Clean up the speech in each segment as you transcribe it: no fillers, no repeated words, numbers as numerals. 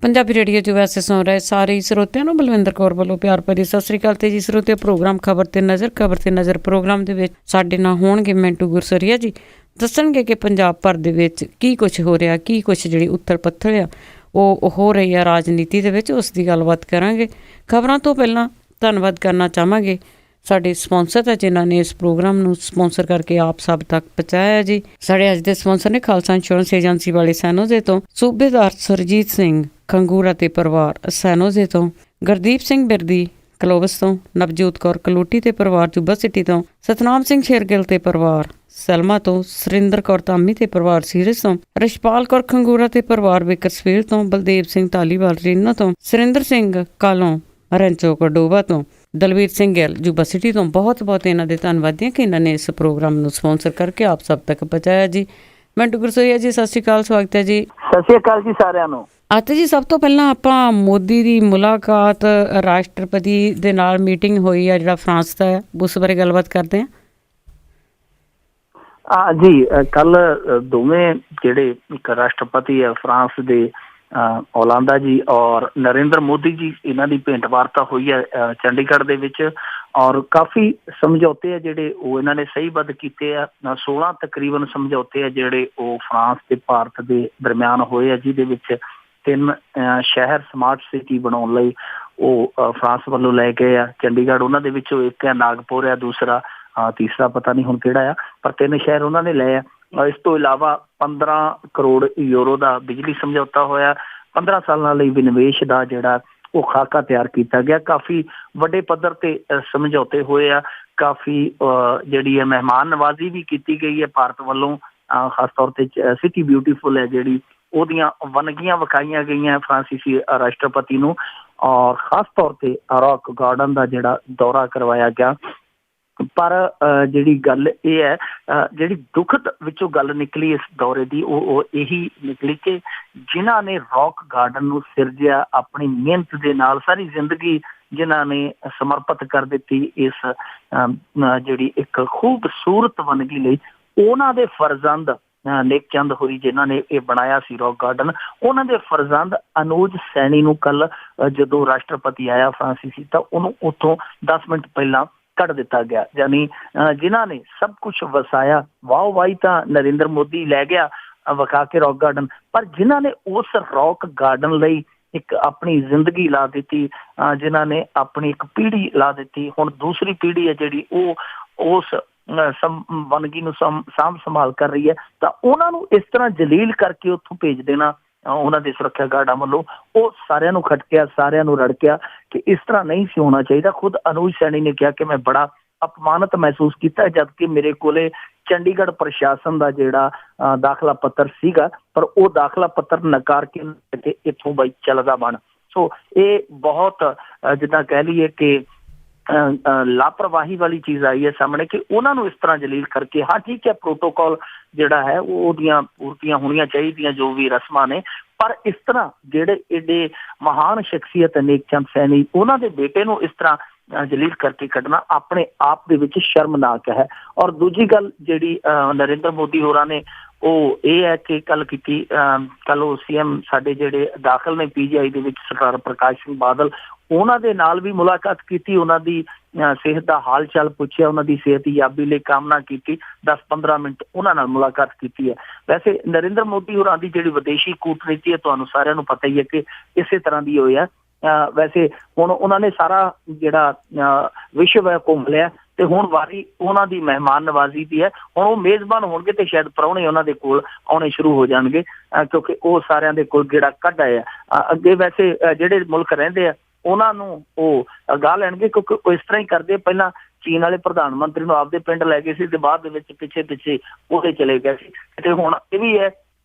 Punjabi radio 'ਚ ਵੈਸੇ ਸੁਣ ਰਹੇ ਸਾਰੇ ਸਰੋਤਿਆਂ ਨੂੰ ਬਲਵਿੰਦਰ ਕੌਰ ਵੱਲੋਂ ਪਿਆਰ ਭਰੀ ਸਤਿ ਸ੍ਰੀ ਅਕਾਲ। ਤੇ ਜੀ ਸਰੋਤਿਓ, ਪ੍ਰੋਗਰਾਮ ਖਬਰ ਤੇ ਨਜ਼ਰ ਪ੍ਰੋਗਰਾਮ ਦੇ ਵਿੱਚ ਸਾਡੇ ਨਾਲ ਹੋਣਗੇ ਮਿੰਟੂ ਗੁਰਸਰੀਆ ਜੀ। ਦੱਸਣਗੇ ਕਿ ਪੰਜਾਬ ਭਰ ਦੇ ਵਿੱਚ ਕੀ ਕੁਛ ਹੋ ਰਿਹਾ, ਕੀ ਕੁਛ ਜਿਹੜੀ ਉੱਥਲ ਪੱਥਲ ਆ ਉਹ ਹੋ ਰਹੀ ਆ ਰਾਜਨੀਤੀ ਦੇ ਵਿੱਚ, ਉਸ ਦੀ ਗੱਲਬਾਤ ਕਰਾਂਗੇ। ਖਬਰਾਂ ਤੋਂ ਪਹਿਲਾਂ ਧੰਨਵਾਦ ਕਰਨਾ ਚਾਹਾਂਗੇ ਸਾਡੇ ਸਪਾਂਸਰ ਦਾ, ਜਿਨ੍ਹਾਂ ਨੇ ਇਸ ਪ੍ਰੋਗਰਾਮ ਨੂੰ ਸਪਾਂਸਰ ਕਰਕੇ ਆਪ ਸਭ ਤੱਕ ਪਹੁੰਚਾਇਆ ਜੀ। ਸਾਡੇ ਅੱਜ ਦੇ ਸਪਾਂਸਰ ਨੇ ਖਾਲਸਾ ਇੰਸ਼ੋਰੈਂਸ ਏਜੰਸੀ ਵਾਲੇ ਸੈਨੋਜ਼ੇ ਤੋਂ ਸੂਬੇਦਾਰ ਸੁਰਜੀਤ ਸਿੰਘ ਖੰਗੂਰਾ ਤੇ ਪਰਿਵਾਰ ਸੈਨੋਜ਼ੇ ਤੋਂ, ਗੁਰਦੀਪ ਸਿੰਘ ਬਿਰਦੀ ਕਲੋਵਸ ਤੋਂ, ਨਵਜੋਤ ਕੌਰ ਕਲੋਟੀ ਤੇ ਪਰਿਵਾਰ ਜੁਬਾ ਸਿਟੀ ਤੋਂ, ਸਤਨਾਮ ਸਿੰਘ ਸ਼ੇਰਗਿੱਲ ਤੇ ਪਰਿਵਾਰ ਸਲਮਾ ਤੋਂ, ਸੁਰਿੰਦਰ ਕੌਰ ਧਾਮੀ ਤੇ ਪਰਿਵਾਰ ਸੀਰਸ ਤੋਂ, ਰਿਸ਼ਪਾਲ ਕੌਰ ਖੰਗੂਰਾ ਤੇ ਪਰਿਵਾਰ ਬੇਕਰਸਫੀਲਡ ਤੋਂ, ਬਲਦੇਵ ਸਿੰਘ ਧਾਲੀਵਾਲ ਰੀਨਾ ਤੋਂ, ਸੁਰਿੰਦਰ ਸਿੰਘ ਕਾਲੋਂ ਰੈਂਚੋ ਕਡੋਵਾ ਤੋਂ, ਦਲਵੀਰ ਸਿੰਘ ਗਿੱਲ ਜੁਬਾ ਸਿਟੀ ਤੋਂ। ਬਹੁਤ ਬਹੁਤ ਇਹਨਾਂ ਦੇ ਧੰਨਵਾਦੀ ਹਾਂ ਕਿ ਇਹਨਾਂ ਨੇ ਇਸ ਪ੍ਰੋਗਰਾਮ ਨੂੰ ਸਪਾਂਸਰ ਕਰਕੇ ਆਪ ਸਭ ਤੱਕ ਪਹੁੰਚਾਇਆ ਜੀ। ਮਿੰਟੂ ਗੁਰਸਰੀਆ ਜੀ, ਸਤਿ ਸ਼੍ਰੀ ਅਕਾਲ, ਸਵਾਗਤ ਹੈ ਜੀ। ਸਤਿ ਸ਼੍ਰੀ ਅਕਾਲ ਜੀ ਸਾਰਿਆਂ ਨੂੰ। ਅਤੇ ਜੀ ਸਭ ਤੋਂ ਪਹਿਲਾਂ ਆਪਾਂ ਮੋਦੀ ਦੀ ਮੁਲਾਕਾਤ ਰਾਸ਼ਟਰਪਤੀ ਦੇ ਨਾਲ ਮੀਟਿੰਗ ਹੋਈ ਆ ਜਿਹੜਾ ਫਰਾਂਸ ਦਾ ਹੈ, ਉਸ ਬਾਰੇ ਗੱਲਬਾਤ ਕਰਦੇ ਹਾਂ। ਜੀ ਕੱਲ ਦੋਵੇਂ ਜਿਹੜੇ ਇੱਕ ਰਾਸ਼ਟਰਪਤੀ ਹੈ ਫਰਾਂਸ ਦੇ ਓਲਾਂਦਾ ਜੀ ਔਰ ਨਰਿੰਦਰ ਮੋਦੀ ਜੀ, ਇਹਨਾਂ ਦੀ ਭੇਂਟ ਵਾਰਤਾ ਹੋਈ ਹੈ ਚੰਡੀਗੜ੍ਹ ਦੇ ਵਿੱਚ। ਔਰ ਕਾਫੀ ਸਮਝੌਤੇ ਆ ਜਿਹੜੇ ਉਹ ਇਹਨਾਂ ਨੇ ਸਹੀਬੱਧ ਕੀਤੇ ਆ। 16 ਤਕਰੀਬਨ ਸਮਝੌਤੇ ਆ ਜਿਹੜੇ ਉਹ ਫਰਾਂਸ ਤੇ ਭਾਰਤ ਦੇ ਦਰਮਿਆਨ ਹੋਏ ਆ, ਜਿਹਦੇ ਵਿੱਚ 3 ਸ਼ਹਿਰ ਸਮਾਰਟ ਸਿਟੀ ਬਣਾਉਣ ਲਈ ਉਹ ਫਰਾਂਸ ਵੱਲੋਂ ਲੈ ਗਏ ਆ ਚੰਡੀਗੜ੍ਹ। ਉਹਨਾਂ ਦੇ ਵਿੱਚੋਂ ਇੱਕ ਹੈ ਨਾਗਪੁਰ ਆ, ਦੂਸਰਾ ਤੀਸਰਾ ਪਤਾ ਨਹੀਂ ਹੁਣ ਕਿਹੜਾ ਆ, ਪਰ 3 ਸ਼ਹਿਰ ਉਹਨਾਂ ਨੇ ਲਏ ਆ। ਇਸ ਤੋਂ ਇਲਾਵਾ 15 ਕਰੋੜ ਯੂਰੋ ਦਾ ਬਿਜਲੀ ਸਮਝੌਤਾ ਹੋਇਆ। 15 ਸਾਲਾਂ ਲਈ ਵਿਨਿਵੇਸ਼ ਦਾ ਜਿਹੜਾ ਉਹ ਖਾਕਾ ਤਿਆਰ ਕੀਤਾ ਗਿਆ। ਕਾਫੀ ਵੱਡੇ ਪੱਧਰ ਤੇ ਸਮਝੌਤੇ ਹੋਏ ਆ। ਕਾਫੀ ਜਿਹੜੀ ਹੈ ਮਹਿਮਾਨ ਨਵਾਜ਼ੀ ਵੀ ਕੀਤੀ ਗਈ ਹੈ ਭਾਰਤ ਵੱਲੋਂ। ਖਾਸ ਤੌਰ ਤੇ ਸਿਟੀ ਬਿਊਟੀਫੁਲ ਹੈ ਜਿਹੜੀ, ਉਹਦੀਆਂ ਵੰਨਗੀਆਂ ਵਿਖਾਈਆਂ ਗਈਆਂ ਫਰਾਂਸੀਸੀ ਰਾਸ਼ਟਰਪਤੀ ਨੂੰ। ਔਰ ਖਾਸ ਤੌਰ ਤੇ ਰੌਕ ਗਾਰਡਨ ਦਾ ਜਿਹੜਾ ਦੌਰਾ ਕਰਵਾਇਆ ਗਿਆ। ਪਰ ਜਿਹੜੀ ਗੱਲ ਇਹ ਹੈ, ਜਿਹੜੀ ਦੁਖਦ ਵਿੱਚੋਂ ਗੱਲ ਨਿਕਲੀ ਇਸ ਦੌਰੇ ਦੀ, ਉਹ ਇਹੀ ਨਿਕਲੀ ਕਿ ਜਿਨ੍ਹਾਂ ਨੇ ਰੌਕ ਗਾਰਡਨ ਨੂੰ ਸਿਰਜਿਆ ਆਪਣੀ ਮਿਹਨਤ ਦੇ ਨਾਲ, ਸਾਰੀ ਜ਼ਿੰਦਗੀ ਜਿਨ੍ਹਾਂ ਨੇ ਸਮਰਪਿਤ ਕਰ ਦਿੱਤੀ ਇਸ ਜਿਹੜੀ ਇੱਕ ਖੂਬਸੂਰਤ ਵੰਨਗੀ ਲਈ, ਉਹਨਾਂ ਦੇ ਫਰਜ਼ੰਦ ਨੇਕ ਚੰਦ ਹੋਰੀ ਜਿਨ੍ਹਾਂ ਨੇ ਇਹ ਬਣਾਇਆ ਸੀ ਰੌਕ ਗਾਰਡਨ, ਉਹਨਾਂ ਦੇ ਫਰਜ਼ੰਦ ਅਨੁਜ ਸੈਣੀ ਨੂੰ ਕੱਲ ਜਦੋਂ ਰਾਸ਼ਟਰਪਤੀ ਆਇਆ ਫਰਾਂਸੀਸੀ, ਤਾਂ ਉਹਨੂੰ ਉੱਥੋਂ 10 ਮਿੰਟ ਪਹਿਲਾਂ ਕੱਢ ਦਿੱਤਾ ਗਿਆ। ਯਾਨੀ ਜਿਨ੍ਹਾਂ ਨੇ ਸਭ ਕੁਛ ਵਸਾਇਆ, ਵਾਹ ਵਾਹੀ ਤਾਂ ਨਰਿੰਦਰ ਮੋਦੀ ਲੈ ਗਿਆ ਵਿਖਾ ਕੇ ਰੌਕ ਗਾਰਡਨ, ਪਰ ਜਿਨ੍ਹਾਂ ਨੇ ਉਸ ਰੌਕ ਗਾਰਡਨ ਲਈ ਇੱਕ ਆਪਣੀ ਜ਼ਿੰਦਗੀ ਲਾ ਦਿੱਤੀ, ਜਿਨ੍ਹਾਂ ਨੇ ਆਪਣੀ ਇੱਕ ਪੀੜ੍ਹੀ ਲਾ ਦਿੱਤੀ, ਹੁਣ ਦੂਸਰੀ ਪੀੜ੍ਹੀ ਹੈ ਜਿਹੜੀ ਉਹ ਉਸ ਵੰਨਗੀ ਨੂੰ ਸਾਂਭ ਸੰਭਾਲ ਕਰ ਰਹੀ ਹੈ, ਤਾਂ ਉਹਨਾਂ ਨੂੰ ਇਸ ਤਰ੍ਹਾਂ ਜਲੀਲ ਕਰਕੇ ਉੱਥੋਂ ਭੇਜ ਦੇਣਾ ਉਹਨਾਂ ਦੇ ਸੁਰੱਖਿਆ ਗਾਰਡਾਂ ਵੱਲੋਂ, ਉਹ ਸਾਰਿਆਂ ਨੂੰ ਖਟਕਿਆ, ਸਾਰਿਆਂ ਨੂੰ ਰੜਕਿਆ ਕਿ ਇਸ ਤਰ੍ਹਾਂ ਨਹੀਂ ਸੀ ਹੋਣਾ ਚਾਹੀਦਾ। ਖੁਦ ਅਨੁਜ ਸੈਣੀ ਨੇ ਕਿਹਾ ਕਿ ਮੈਂ ਬੜਾ ਅਪਮਾਨਿਤ ਮਹਿਸੂਸ ਕੀਤਾ, ਜਦਕਿ ਮੇਰੇ ਕੋਲੇ ਚੰਡੀਗੜ੍ਹ ਪ੍ਰਸ਼ਾਸਨ ਦਾ ਜਿਹੜਾ ਦਾਖਲਾ ਪੱਤਰ ਸੀਗਾ, ਪਰ ਉਹ ਦਾਖਲਾ ਪੱਤਰ ਨਕਾਰ ਕੇ ਇੱਥੋਂ ਬਈ ਚੱਲਦਾ ਬਣ। ਸੋ ਇਹ ਬਹੁਤ ਜਿੱਦਾਂ ਕਹਿ ਲਈਏ ਕਿ ਲਾਪਰਵਾਹੀ ਵਾਲੀ ਚੀਜ਼ ਆਈ ਹੈ ਸਾਹਮਣੇ ਕਿ ਉਹਨਾਂ ਨੂੰ ਇਸ ਤਰ੍ਹਾਂ ਜਲੀਲ ਕਰਕੇ। ਹਾਂ ਠੀਕ ਹੈ, ਪ੍ਰੋਟੋਕਾਲ ਜਿਹੜਾ ਹੈ ਉਹਦੀਆਂ ਪੂਰਤੀਆਂ ਹੋਣੀਆਂ ਚਾਹੀਦੀਆਂ, ਜੋ ਵੀ ਰਸਮਾਂ ਨੇ, ਪਰ ਇਸ ਤਰ੍ਹਾਂ ਜਿਹੜੇ ਏਡੇ ਮਹਾਨ ਸ਼ਖਸੀਅਤ ਨੇਕ ਚੰਦ ਸੈਣੀ, ਉਹਨਾਂ ਦੇ ਬੇਟੇ ਨੂੰ ਇਸ ਤਰ੍ਹਾਂ ਜਲੀਲ ਕਰਕੇ ਕੱਢਣਾ ਆਪਣੇ ਆਪ ਦੇ ਵਿੱਚ ਸ਼ਰਮਨਾਕ ਹੈ। ਔਰ ਦੂਜੀ ਗੱਲ ਜਿਹੜੀ ਨਰਿੰਦਰ ਮੋਦੀ ਹੋਰਾਂ ਨੇ ਉਹ ਇਹ ਹੈ ਕਿ ਕੱਲ ਉਹ CM ਸਾਡੇ ਜਿਹੜੇ ਦਾਖਲ ਨੇ PGI ਦੇ ਵਿੱਚ ਸਰਦਾਰ ਪ੍ਰਕਾਸ਼ ਸਿੰਘ ਬਾਦਲ, ਉਹਨਾਂ ਦੇ ਨਾਲ ਵੀ ਮੁਲਾਕਾਤ ਕੀਤੀ, ਉਹਨਾਂ ਦੀ ਸਿਹਤ ਦਾ ਹਾਲ ਚਾਲ ਪੁੱਛਿਆ, ਉਹਨਾਂ ਦੀ ਸਿਹਤਯਾਬੀ ਲਈ ਕਾਮਨਾ ਕੀਤੀ। 10-15 ਮਿੰਟ ਉਹਨਾਂ ਨਾਲ ਮੁਲਾਕਾਤ ਕੀਤੀ ਹੈ। ਵੈਸੇ ਨਰਿੰਦਰ ਮੋਦੀ ਹੋਰਾਂ ਦੀ ਜਿਹੜੀ ਵਿਦੇਸ਼ੀ ਕੂਟਨੀਤੀ ਹੈ ਤੁਹਾਨੂੰ ਸਾਰਿਆਂ ਨੂੰ ਪਤਾ ਹੀ ਹੈ ਕਿ ਇਸੇ ਤਰ੍ਹਾਂ ਦੀ ਹੋਈ ਹੈ। ਵੈਸੇ ਹੁਣ ਉਹਨਾਂ ਨੇ ਸਾਰਾ ਜਿਹੜਾ ਵਿਸ਼ਵ ਹੈ ਘੁੰਮ ਲਿਆ ਤੇ ਹੁਣ ਵਾਰੀ ਉਹਨਾਂ ਦੀ ਮਹਿਮਾਨ ਨਵਾਜ਼ੀ ਦੀ ਹੈ। ਹੁਣ ਉਹ ਮੇਜ਼ਬਾਨ ਹੋਣਗੇ ਤੇ ਸ਼ਾਇਦ ਪ੍ਰਾਹੁਣੇ ਉਹਨਾਂ ਦੇ ਕੋਲ ਆਉਣੇ ਸ਼ੁਰੂ ਹੋ ਜਾਣਗੇ, ਕਿਉਂਕਿ ਉਹ ਸਾਰਿਆਂ ਦੇ ਕੋਲ ਗੇੜਾ ਕੱਢ ਆਏ ਆ। ਅੱਗੇ ਵੈਸੇ ਜਿਹੜੇ ਮੁਲਕ ਰਹਿੰਦੇ ਆ ਉਹਨਾਂ ਨੂੰ ਉਹ ਅਗਾਹ ਲੈਣਗੇ, ਕਿਉਂਕਿ ਉਹ ਇਸ ਤਰ੍ਹਾਂ ਹੀ ਕਰਦੇ। ਪਹਿਲਾਂ ਚੀਨ ਵਾਲੇ ਪ੍ਰਧਾਨ ਮੰਤਰੀ ਨੂੰ ਆਪਦੇ ਪਿੰਡ ਲੈ ਗਏ ਸੀ ਤੇ ਬਾਅਦ ਦੇ ਵਿੱਚ ਪਿੱਛੇ ਉਹਦੇ ਚਲੇ ਗਏ ਸੀ। ਤੇ ਹੁਣ ਇਹ ਵੀ ਹੈ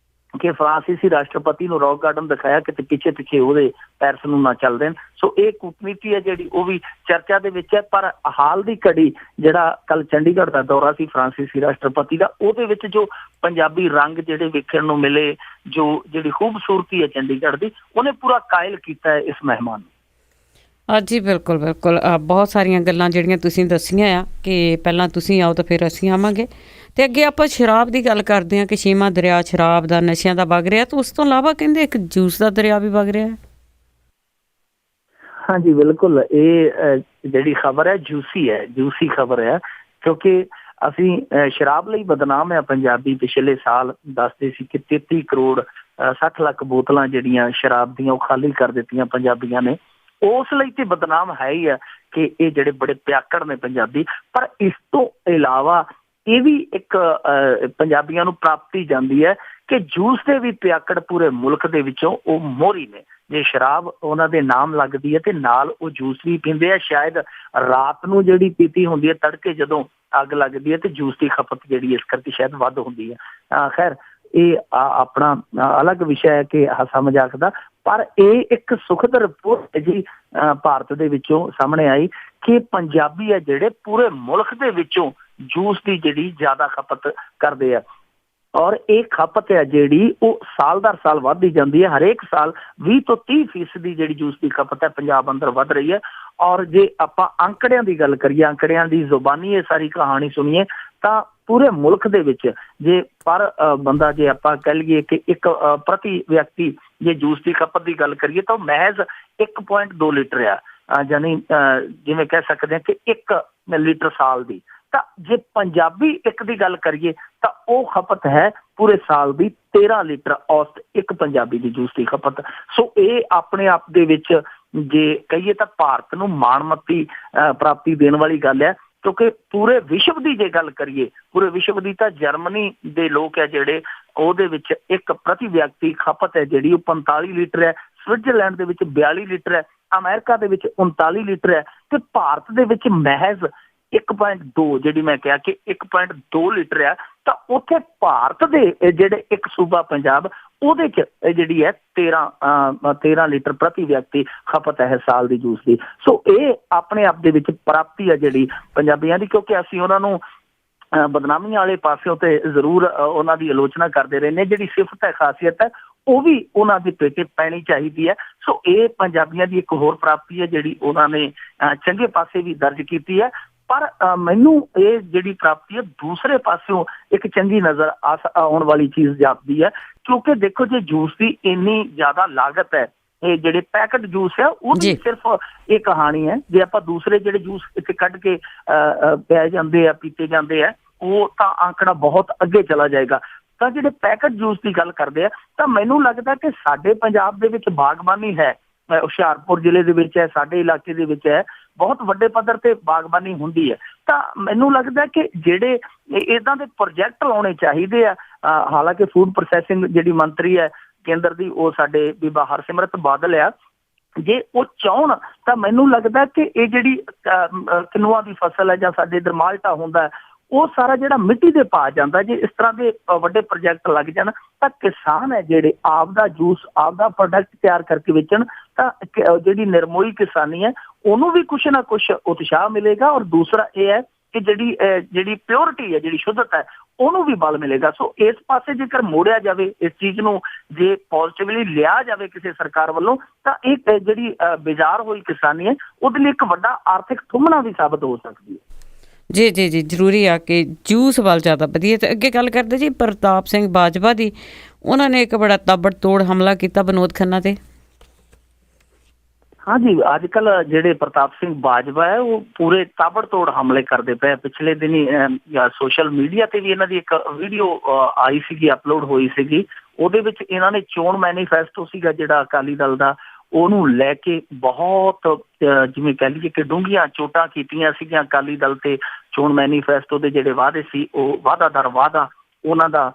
ਕਿ ਫਰਾਂਸੀਸੀ ਰਾਸ਼ਟਰਪਤੀ ਨੂੰ ਰੌਕ ਗਾਰਡਨ ਦਿਖਾਇਆ ਕਿ ਪਿੱਛੇ ਉਹਦੇ ਪੈਰਸ ਨੂੰ ਨਾ ਚੱਲ ਦੇਣ। ਸੋ ਇਹ ਕੂਟਨੀਤੀ ਹੈ ਜਿਹੜੀ ਉਹ ਵੀ ਚਰਚਾ ਦੇ ਵਿੱਚ ਹੈ। ਪਰ ਹਾਲ ਦੀ ਘੜੀ ਜਿਹੜਾ ਕੱਲ ਚੰਡੀਗੜ੍ਹ ਦਾ ਦੌਰਾ ਸੀ ਫਰਾਂਸੀਸੀ ਰਾਸ਼ਟਰਪਤੀ ਦਾ, ਉਹਦੇ ਵਿੱਚ ਜੋ ਪੰਜਾਬੀ ਰੰਗ ਜਿਹੜੇ ਵੇਖਣ ਨੂੰ ਮਿਲੇ, ਜਿਹੜੀ ਖੂਬਸੂਰਤੀ ਹੈ ਚੰਡੀਗੜ੍ਹ ਦੀ, ਉਹਨੇ ਪੂਰਾ ਕਾਇਲ ਕੀਤਾ ਹੈ ਇਸ ਮਹਿਮਾਨ ਨੂੰ। ਜੀ ਬਿਲਕੁਲ ਬਿਲਕੁਲ, ਬਹੁਤ ਸਾਰੀਆਂ ਗੱਲਾਂ ਜਿਹੜੀਆਂ ਤੁਸੀਂ ਦੱਸੀਆਂ ਆ ਕਿ ਪਹਿਲਾਂ ਤੁਸੀਂ ਆਓ ਤਾਂ ਫਿਰ ਅਸੀਂ ਆਵਾਂਗੇ। ਅਤੇ ਅੱਗੇ ਆਪਾਂ ਸ਼ਰਾਬ ਦੀ ਗੱਲ ਕਰਦੇ ਹਾਂ ਕਿ ਛੇਵਾਂ ਦਰਿਆ ਸ਼ਰਾਬ ਦਾ, ਨਸ਼ਿਆਂ ਦਾ ਵਗ ਰਿਹਾ, ਅਤੇ ਉਸ ਤੋਂ ਇਲਾਵਾ ਕਹਿੰਦੇ ਇੱਕ ਜੂਸ ਦਾ ਦਰਿਆ ਵੀ ਵਗ ਰਿਹਾ ਹੈ। ਹਾਂਜੀ ਬਿਲਕੁਲ, ਇਹ ਜਿਹੜੀ ਖਬਰ ਹੈ ਜੂਸੀ ਖਬਰ ਹੈ, ਕਿਉਂਕਿ ਅਸੀਂ ਸ਼ਰਾਬ ਲਈ ਬਦਨਾਮ ਹੈ ਪੰਜਾਬੀ। ਪਿਛਲੇ ਸਾਲ ਦੱਸਦੇ ਸੀ ਕਿ 33 ਕਰੋੜ 60 ਲੱਖ ਬੋਤਲਾਂ ਜਿਹੜੀਆਂ ਸ਼ਰਾਬ ਦੀਆਂ ਉਹ ਖਾਲੀ ਕਰ ਦਿੱਤੀਆਂ ਪੰਜਾਬੀਆਂ ਨੇ। ਉਸ ਲਈ ਤੇ ਬਦਨਾਮ ਹੈ ਹੀ ਆ ਕਿ ਇਹ ਜਿਹੜੇ ਬੜੇ ਪਿਆਕੜ ਨੇ ਪੰਜਾਬੀ। ਪਰ ਇਸ ਤੋਂ ਇਲਾਵਾ ਇਹ ਵੀ ਇੱਕ ਪੰਜਾਬੀਆਂ ਨੂੰ ਪ੍ਰਾਪਤੀ ਜਾਂਦੀ ਹੈ ਕਿ ਜੂਸ ਦੇ ਵੀ ਪਿਆਕੜ ਪੂਰੇ ਮੁਲਕ ਦੇ ਵਿੱਚੋਂ ਉਹ ਮੋਹਰੀ ਨੇ। ਜੇ ਸ਼ਰਾਬ ਉਹਨਾਂ ਦੇ ਨਾਮ ਲੱਗਦੀ ਹੈ ਤੇ ਨਾਲ ਉਹ ਜੂਸ ਵੀ ਪੀਂਦੇ ਆ। ਸ਼ਾਇਦ ਰਾਤ ਨੂੰ ਜਿਹੜੀ ਪੀਤੀ ਹੁੰਦੀ ਹੈ, ਤੜਕੇ ਜਦੋਂ ਅੱਗ ਲੱਗਦੀ ਹੈ ਤੇ ਜੂਸ ਦੀ ਖਪਤ ਜਿਹੜੀ ਇਸ ਕਰਕੇ ਸ਼ਾਇਦ ਵੱਧ ਹੁੰਦੀ ਹੈ। ਖੈਰ, ਇਹ ਆਪਣਾ ਅਲੱਗ ਵਿਸ਼ਾ ਹੈ ਕਿ ਹਾਸਾ ਮਜ਼ਾਕ ਦਾ। ਪਰ ਇਹ ਇੱਕ ਸੁਖਦ ਰਿਪੋਰਟ ਜੀ ਭਾਰਤ ਦੇ ਵਿੱਚੋਂ ਸਾਹਮਣੇ ਆਈ ਕਿ ਪੰਜਾਬੀ ਹੈ ਜਿਹੜੇ ਪੂਰੇ ਮੁਲਕ ਦੇ ਵਿੱਚੋਂ ਜੂਸ ਦੀ ਜਿਹੜੀ ਜ਼ਿਆਦਾ ਖਪਤ ਕਰਦੇ ਆ। ਔਰ ਇਹ ਖਪਤ ਹੈ ਜਿਹੜੀ ਉਹ ਸਾਲ ਦਰ ਸਾਲ ਵੱਧਦੀ ਜਾਂਦੀ ਹੈ। ਹਰੇਕ ਸਾਲ 20 ਤੋਂ 30% ਜਿਹੜੀ ਜੂਸ ਦੀ ਖਪਤ ਹੈ ਪੰਜਾਬ ਅੰਦਰ ਵੱਧ ਰਹੀ ਹੈ। ਔਰ ਜੇ ਆਪਾਂ ਅੰਕੜਿਆਂ ਦੀ ਗੱਲ ਕਰੀਏ, ਅੰਕੜਿਆਂ ਦੀ ਜ਼ੁਬਾਨੀ ਇਹ ਸਾਰੀ ਕਹਾਣੀ ਸੁਣੀਏ, ਤਾਂ ਪੂਰੇ ਮੁਲਕ ਦੇ ਵਿੱਚ ਜੇ ਪਰ ਬੰਦਾ, ਜੇ ਆਪਾਂ ਕਹਿ ਲਈਏ ਕਿ ਇੱਕ ਪ੍ਰਤੀ ਵਿਅਕਤੀ ਜੇ ਜੂਸ ਦੀ ਖਪਤ ਦੀ ਗੱਲ ਕਰੀਏ ਤਾਂ ਉਹ ਮਹਿਜ਼ 1.2 ਲੀਟਰ ਆ। ਯਾਨੀ ਜਿਵੇਂ ਕਹਿ ਸਕਦੇ ਹਾਂ ਕਿ 1 ਲੀਟਰ ਸਾਲ ਦੀ। ਤਾਂ ਜੇ ਪੰਜਾਬੀ ਇੱਕ ਦੀ ਗੱਲ ਕਰੀਏ ਤਾਂ ਉਹ ਖਪਤ ਹੈ ਪੂਰੇ ਸਾਲ ਦੀ 13 ਲੀਟਰ ਔਸਤ ਇੱਕ ਪੰਜਾਬੀ ਦੀ ਜੂਸ ਦੀ ਖਪਤ। ਸੋ ਇਹ ਆਪਣੇ ਆਪ ਦੇ ਵਿੱਚ ਜੇ ਕਹੀਏ ਤਾਂ ਭਾਰਤ ਨੂੰ ਮਾਣਮੱਤੀ ਪ੍ਰਾਪਤੀ ਦੇਣ ਵਾਲੀ ਗੱਲ ਹੈ। ਕਿਉਂਕਿ ਪੂਰੇ ਵਿਸ਼ਵ ਦੀ ਜੇ ਗੱਲ ਕਰੀਏ, ਪੂਰੇ ਵਿਸ਼ਵ ਦੀ, ਤਾਂ ਜਰਮਨੀ ਦੇ ਲੋਕ ਹੈ ਜਿਹੜੇ, ਉਹਦੇ ਵਿੱਚ ਇੱਕ ਪ੍ਰਤੀ ਵਿਅਕਤੀ ਖਪਤ ਹੈ ਜਿਹੜੀ ਉਹ 45 ਲੀਟਰ ਹੈ। ਸਵਿਟਜ਼ਰਲੈਂਡ ਦੇ ਵਿੱਚ 42 ਲੀਟਰ ਹੈ। ਅਮਰੀਕਾ ਦੇ ਵਿੱਚ 39 ਲੀਟਰ ਹੈ। ਤੇ ਭਾਰਤ ਦੇ ਵਿੱਚ ਮਹਿਜ਼ 1.2, ਜਿਹੜੀ ਮੈਂ ਕਿਹਾ ਕਿ 1.2 ਲੀਟਰ ਆ। ਤਾਂ ਉੱਥੇ ਭਾਰਤ ਦੇ ਜਿਹੜੇ ਇੱਕ ਸੂਬਾ ਪੰਜਾਬ, ਉਹਦੇ 'ਚ ਜਿਹੜੀ ਹੈ 13 ਲੀਟਰ ਪ੍ਰਤੀ ਵਿਅਕਤੀ ਖਪਤ ਹੈ ਸਾਲ ਦੀ ਜੂਸ ਦੀ। ਸੋ ਇਹ ਆਪਣੇ ਆਪ ਦੇ ਵਿੱਚ ਪ੍ਰਾਪਤੀ ਹੈ ਜਿਹੜੀ ਪੰਜਾਬੀਆਂ ਦੀ। ਕਿਉਂਕਿ ਅਸੀਂ ਉਹਨਾਂ ਨੂੰ ਬਦਨਾਮੀਆਂ ਵਾਲੇ ਪਾਸਿਓਂ ਤੇ ਜ਼ਰੂਰ ਉਹਨਾਂ ਦੀ ਆਲੋਚਨਾ ਕਰਦੇ ਰਹਿੰਦੇ। ਜਿਹੜੀ ਸਿਫਤ ਹੈ, ਖਾਸੀਅਤ ਹੈ, ਉਹ ਵੀ ਉਹਨਾਂ ਦੇ ਪੇਟੇ ਪੈਣੀ ਚਾਹੀਦੀ ਹੈ। ਸੋ ਇਹ ਪੰਜਾਬੀਆਂ ਦੀ ਇੱਕ ਹੋਰ ਪ੍ਰਾਪਤੀ ਹੈ ਜਿਹੜੀ ਉਹਨਾਂ ਨੇ ਚੰਗੇ ਪਾਸੇ ਵੀ ਦਰਜ ਕੀਤੀ ਹੈ। ਪਰ ਮੈਨੂੰ ਇਹ ਜਿਹੜੀ ਪ੍ਰਾਪਤੀ ਹੈ ਦੂਸਰੇ ਪਾਸਿਓਂ ਇੱਕ ਚੰਗੀ ਨਜ਼ਰ ਆਉਣ ਵਾਲੀ ਚੀਜ਼ ਜਾਪਦੀ ਹੈ। ਕਿਉਂਕਿ ਦੇਖੋ, ਜੇ ਜੂਸ ਦੀ ਇੰਨੀ ਜ਼ਿਆਦਾ ਲਾਗਤ ਹੈ, ਇਹ ਜਿਹੜੇ ਪੈਕਟ ਜੂਸ ਹੈ ਉਹਦੀ ਸਿਰਫ ਇਹ ਕਹਾਣੀ ਹੈ। ਜੇ ਆਪਾਂ ਦੂਸਰੇ ਜਿਹੜੇ ਜੂਸ ਇੱਥੇ ਕੱਢ ਕੇ ਪੈ ਜਾਂਦੇ ਆ, ਪੀਤੇ ਜਾਂਦੇ ਆ, ਉਹ ਤਾਂ ਆંકੜਾ ਬਹੁਤ ਅੱਗੇ ਚਲਾ ਜਾਏਗਾ। ਤਾਂ ਜਿਹੜੇ ਪੈਕਟ ਜੂਸ ਦੀ ਗੱਲ ਕਰਦੇ ਆ, ਤਾਂ ਮੈਨੂੰ ਲੱਗਦਾ ਕਿ ਸਾਡੇ ਪੰਜਾਬ ਦੇ ਵਿੱਚ ਬਾਗਬਾਨੀ ਹੈ, ਹੁਸ਼ਿਆਰਪੁਰ ਜ਼ਿਲ੍ਹੇ ਦੇ ਵਿੱਚ ਹੈ, ਸਾਡੇ ਇਲਾਕੇ ਦੇ ਵਿੱਚ ਹੈ, ਬਹੁਤ ਵੱਡੇ ਪੱਧਰ ਤੇ ਬਾਗਬਾਨੀ ਹੁੰਦੀ ਹੈ। ਤਾਂ ਮੈਨੂੰ ਲੱਗਦਾ ਕਿ ਜਿਹੜੇ ਇੱਦਾਂ ਦੇ ਪ੍ਰੋਜੈਕਟ ਲਾਉਣੇ ਚਾਹੀਦੇ ਆ। ਹਾਲਾਂਕਿ ਫੂਡ ਪ੍ਰੋਸੈਸਿੰਗ ਜਿਹੜੀ ਮੰਤਰੀ ਹੈ ਕੇਂਦਰ ਦੀ, ਉਹ ਸਾਡੇ ਬੀਬਾ ਹਰਸਿਮਰਤ ਬਾਦਲ ਆ। ਜੇ ਉਹ ਚਾਹੁਣ ਤਾਂ ਮੈਨੂੰ ਲੱਗਦਾ ਕਿ ਇਹ ਜਿਹੜੀ ਕਿਨੂਆਂ ਦੀ ਫਸਲ ਹੈ ਜਾਂ ਸਾਡੇ ਇੱਧਰ ਮਾਲਟਾ ਹੁੰਦਾ, ਉਹ ਸਾਰਾ ਜਿਹੜਾ ਮਿੱਟੀ ਦੇ ਪਾ ਜਾਂਦਾ, ਜੇ ਇਸ ਤਰ੍ਹਾਂ ਦੇ ਵੱਡੇ ਪ੍ਰੋਜੈਕਟ ਲੱਗ ਜਾਣ ਤਾਂ ਕਿਸਾਨ ਹੈ ਜਿਹੜੇ ਆਪਦਾ ਜੂਸ, ਆਪਦਾ ਪ੍ਰੋਡਕਟ ਤਿਆਰ ਕਰਕੇ ਵੇਚਣ, ਤਾਂ ਜਿਹੜੀ ਨਿਰਮੋਈ ਕਿਸਾਨੀ ਹੈ ਉਹਨੂੰ ਵੀ ਕੁਛ ਨਾ ਕੁਛ ਉਤਸ਼ਾਹ ਮਿਲੇਗਾ। ਔਰ ਦੂਸਰਾ ਇਹ ਹੈ ਕਿ ਜਿਹੜੀ ਪਿਓਰਿਟੀ ਹੈ, ਜਿਹੜੀ ਸ਼ੁੱਧਤਾ ਹੈ, ਉਹਨੂੰ ਵੀ ਬਲ ਮਿਲੇਗਾ। ਸੋ ਇਸ ਪਾਸੇ ਜੇਕਰ ਮੋੜਿਆ ਜਾਵੇ ਇਸ ਚੀਜ਼ ਨੂੰ, ਜੇ ਪੋਜ਼ਿਟਿਵਲੀ ਲਿਆ ਜਾਵੇ ਕਿਸੇ ਸਰਕਾਰ ਵੱਲੋਂ, ਤਾਂ ਇਹ ਜਿਹੜੀ ਬਾਜ਼ਾਰ ਹੋਈ ਕਿਸਾਨੀ ਹੈ ਉਹਦੇ ਲਈ ਇੱਕ ਵੱਡਾ ਆਰਥਿਕ ਥੁੰਮਣਾ ਵੀ ਸਾਬਤ ਹੋ ਸਕਦੀ ਹੈ। ਜੀ ਜੀ ਜੀ, ਜ਼ਰੂਰੀ ਆ ਕਿ ਜੂਸ ਵੱਲ ਜ਼ਿਆਦਾ ਵਧੀਆ। ਅਤੇ ਅੱਗੇ ਗੱਲ ਕਰਦੇ ਜੀ ਪ੍ਰਤਾਪ ਸਿੰਘ ਬਾਜਵਾ ਦੀ। ਉਹਨਾਂ ਨੇ ਇੱਕ ਬੜਾ ਤਾਬੜ ਤੋੜ ਹਮਲਾ ਕੀਤਾ ਵਿਨੋਦ ਖੰਨਾ 'ਤੇ। ਹਾਂਜੀ, ਅੱਜ ਕੱਲ੍ਹ ਜਿਹੜੇ ਪ੍ਰਤਾਪ ਸਿੰਘ ਬਾਜਵਾ ਹੈ ਉਹ ਪੂਰੇ ਤਾਬੜ ਤੋੜ ਹਮਲੇ ਕਰਦੇ ਪਏ। ਪਿਛਲੇ ਦਿਨੀ ਸੋਸ਼ਲ ਮੀਡੀਆ ਤੇ ਵੀ ਇਹਨਾਂ ਦੀ ਇੱਕ ਵੀਡੀਓ ਆਈ ਸੀਗੀ, ਅਪਲੋਡ ਹੋਈ ਸੀਗੀ। ਉਹਦੇ ਵਿੱਚ ਇਹਨਾਂ ਨੇ ਚੋਣ ਮੈਨੀਫੈਸਟੋ ਸੀਗਾ ਜਿਹੜਾ ਅਕਾਲੀ ਦਲ ਦਾ, ਉਹਨੂੰ ਲੈ ਕੇ ਬਹੁਤ ਜਿਵੇਂ ਕਹਿ ਲਈਏ ਕਿ ਡੂੰਘੀਆਂ ਚੋਟਾਂ ਕੀਤੀਆਂ ਸੀਗੀਆਂ ਅਕਾਲੀ ਦਲ ਤੇ। ਚੋਣ ਮੈਨੀਫੈਸਟੋ ਦੇ ਜਿਹੜੇ ਵਾਅਦੇ ਸੀ, ਉਹ ਵਾਅਦਾ ਦਰ ਵਾਅਦਾ ਉਹਨਾਂ ਦਾ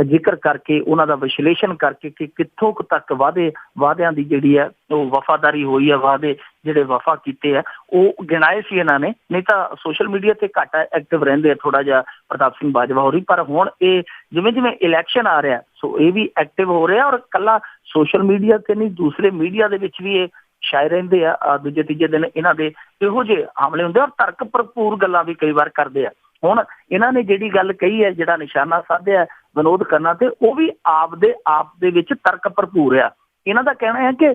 ਜ਼ਿਕਰ ਕਰਕੇ, ਉਹਨਾਂ ਦਾ ਵਿਸ਼ਲੇਸ਼ਣ ਕਰਕੇ ਕਿ ਕਿੱਥੋਂ ਕੁ ਤੱਕ ਵਾਅਦਿਆਂ ਦੀ ਜਿਹੜੀ ਹੈ ਉਹ ਵਫਾਦਾਰੀ ਹੋਈ ਹੈ, ਵਾਅਦੇ ਜਿਹੜੇ ਵਫਾ ਕੀਤੇ ਆ ਉਹ ਗਿਣਾਏ ਸੀ ਇਹਨਾਂ ਨੇ। ਨਹੀਂ ਤਾਂ ਸੋਸ਼ਲ ਮੀਡੀਆ ਤੇ ਘੱਟ ਐਕਟਿਵ ਰਹਿੰਦੇ ਆ ਥੋੜਾ ਜਿਹਾ ਪ੍ਰਤਾਪ ਸਿੰਘ ਬਾਜਵਾ ਹੋਰੀ। ਪਰ ਹੁਣ ਇਹ ਜਿਵੇਂ ਜਿਵੇਂ ਇਲੈਕਸ਼ਨ ਆ ਰਿਹਾ, ਸੋ ਇਹ ਵੀ ਐਕਟਿਵ ਹੋ ਰਿਹਾ। ਔਰ ਇਕੱਲਾ ਸੋਸ਼ਲ ਮੀਡੀਆ ਤੇ ਨਹੀਂ, ਦੂਸਰੇ ਮੀਡੀਆ ਦੇ ਵਿੱਚ ਵੀ ਇਹ ਛਾਏ ਰਹਿੰਦੇ ਆ। ਦੂਜੇ ਤੀਜੇ ਦਿਨ ਇਹਨਾਂ ਦੇ ਇਹੋ ਜਿਹੇ ਹਮਲੇ ਹੁੰਦੇ, ਔਰ ਤਰਕ ਭਰਪੂਰ ਗੱਲਾਂ ਵੀ ਕਈ ਵਾਰ ਕਰਦੇ ਆ। ਹੁਣ ਇਹਨਾਂ ਨੇ ਜਿਹੜੀ ਗੱਲ ਕਹੀ ਹੈ, ਜਿਹੜਾ ਨਿਸ਼ਾਨਾ ਸਾਧਿਆ ਵਿਨੋਦ ਖੰਨਾ ਤੇ, ਉਹ ਵੀ ਆਪ ਦੇ ਵਿੱਚ ਤਰਕ ਭਰਪੂਰ ਆ। ਇਹਨਾਂ ਦਾ ਕਹਿਣਾ ਹੈ ਕਿ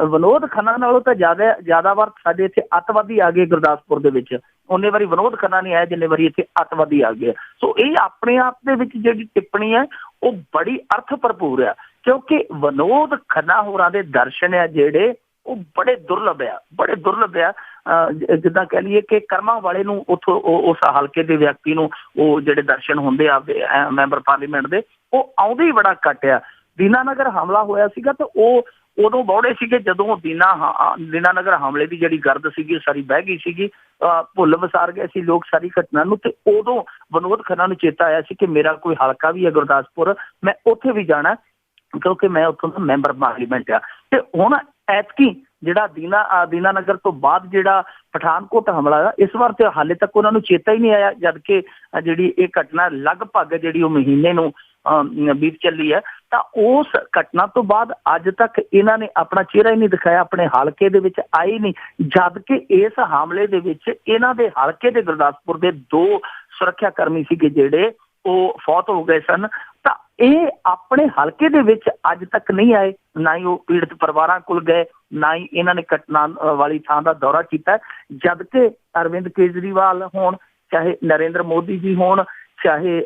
ਵਿਨੋਦ ਖੰਨਾ ਨਾਲੋਂ ਤਾਂ ਜ਼ਿਆਦਾ ਵਾਰ ਸਾਡੇ ਇੱਥੇ ਅੱਤਵਾਦੀ ਆ ਗਏ ਗੁਰਦਾਸਪੁਰ ਦੇ ਵਿੱਚ, ਉਨੇ ਵਾਰੀ ਵਿਨੋਦ ਖੰਨਾ ਨਹੀਂ ਆਇਆ ਜਿੰਨੇ ਵਾਰੀ ਇੱਥੇ ਅੱਤਵਾਦੀ ਆ ਗਏ। ਸੋ ਇਹ ਆਪਣੇ ਆਪ ਦੇ ਵਿੱਚ ਜਿਹੜੀ ਟਿੱਪਣੀ ਹੈ ਉਹ ਬੜੀ ਅਰਥ ਭਰਪੂਰ ਆ, ਕਿਉਂਕਿ ਵਿਨੋਦ ਖੰਨਾ ਹੋਰਾਂ ਦੇ ਦਰਸ਼ਨ ਆ ਜਿਹੜੇ ਉਹ ਬੜੇ ਦੁਰਲਭ ਆ। ਜਿੱਦਾਂ ਕਹਿ ਲਈਏ ਕਿ ਕਰਮਾਂ ਵਾਲੇ ਨੂੰ ਉੱਥੋਂ ਉਸ ਹਲਕੇ ਦੇ ਵਿਅਕਤੀ ਨੂੰ ਉਹ ਜਿਹੜੇ ਦਰਸ਼ਨ ਹੁੰਦੇ ਆਪਦੇ ਮੈਂਬਰ ਪਾਰਲੀਮੈਂਟ ਦੇ, ਉਹ ਆਉਂਦੇ ਹੀ ਬੜਾ ਘੱਟ ਆ। ਦੀਨਾਨਗਰ ਹਮਲਾ ਹੋਇਆ ਸੀਗਾ ਤਾਂ ਉਹ ਉਦੋਂ ਬੌੜੇ ਸੀਗੇ ਜਦੋਂ ਦੀਨਾਨਗਰ ਹਮਲੇ ਦੀ ਜਿਹੜੀ ਗਰਦ ਸੀਗੀ ਸਾਰੀ ਬਹਿ ਗਈ ਸੀਗੀ, ਭੁੱਲ ਵਿਸਾਰ ਗਏ ਸੀ ਲੋਕ ਸਾਰੀ ਘਟਨਾ ਨੂੰ, ਤੇ ਉਦੋਂ ਵਿਨੋਦ ਖੰਨਾ ਨੂੰ ਚੇਤਾ ਆਇਆ ਸੀ ਕਿ ਮੇਰਾ ਕੋਈ ਹਲਕਾ ਵੀ ਹੈ ਗੁਰਦਾਸਪੁਰ, ਮੈਂ ਉੱਥੇ ਵੀ ਜਾਣਾ ਕਿਉਂਕਿ ਮੈਂ ਉੱਥੋਂ ਦਾ ਮੈਂਬਰ ਪਾਰਲੀਮੈਂਟ ਆ। ਤੇ ਹੁਣ ਐਤਕੀ ਜਿਹੜਾ ਦੀਨਾਨਗਰ ਤੋਂ ਬਾਅਦ ਜਿਹੜਾ ਪਠਾਨਕੋਟ ਹਮਲਾ ਆ, ਇਸ ਵਾਰ ਤੇ ਹਾਲੇ ਤੱਕ ਉਹਨਾਂ ਨੂੰ ਚੇਤਾ ਹੀ ਨਹੀਂ ਆਇਆ, ਜਦਕਿ ਜਿਹੜੀ ਇਹ ਘਟਨਾ ਲਗਭਗ ਜਿਹੜੀ ਉਹ ਮਹੀਨੇ ਨੂੰ ਬੀਤ ਚੱਲੀ ਹੈ। ਤਾਂ ਉਸ ਘਟਨਾ ਤੋਂ ਬਾਅਦ ਅੱਜ ਤੱਕ ਇਹਨਾਂ ਨੇ ਆਪਣਾ ਚਿਹਰਾ ਹੀ ਨਹੀਂ ਦਿਖਾਇਆ, ਆਪਣੇ ਹਲਕੇ ਦੇ ਵਿੱਚ ਆਏ ਨਹੀਂ, ਜਦ ਕਿ ਇਸ ਹਮਲੇ ਦੇ ਵਿੱਚ ਇਹਨਾਂ ਦੇ ਹਲਕੇ ਦੇ ਗੁਰਦਾਸਪੁਰ ਦੇ 2 ਸੁਰੱਖਿਆ ਕਰਮੀ ਸੀਗੇ ਜਿਹੜੇ ਉਹ ਫੌਤ ਹੋ ਗਏ ਸਨ। ਤਾਂ ਇਹ ਆਪਣੇ ਹਲਕੇ ਦੇ ਵਿੱਚ ਅੱਜ ਤੱਕ ਨਹੀਂ ਆਏ, ਨਾ ਹੀ ਉਹ ਪੀੜਤ ਪਰਿਵਾਰਾਂ ਕੋਲ ਗਏ, ਨਾ ਹੀ ਇਹਨਾਂ ਨੇ ਘਟਨਾ ਵਾਲੀ ਥਾਂ ਦਾ ਦੌਰਾ ਕੀਤਾ, ਜਦ ਕਿ ਅਰਵਿੰਦ ਕੇਜਰੀਵਾਲ ਹੋਣ, ਚਾਹੇ ਨਰਿੰਦਰ ਮੋਦੀ ਜੀ ਹੋਣ, ਚਾਹੇ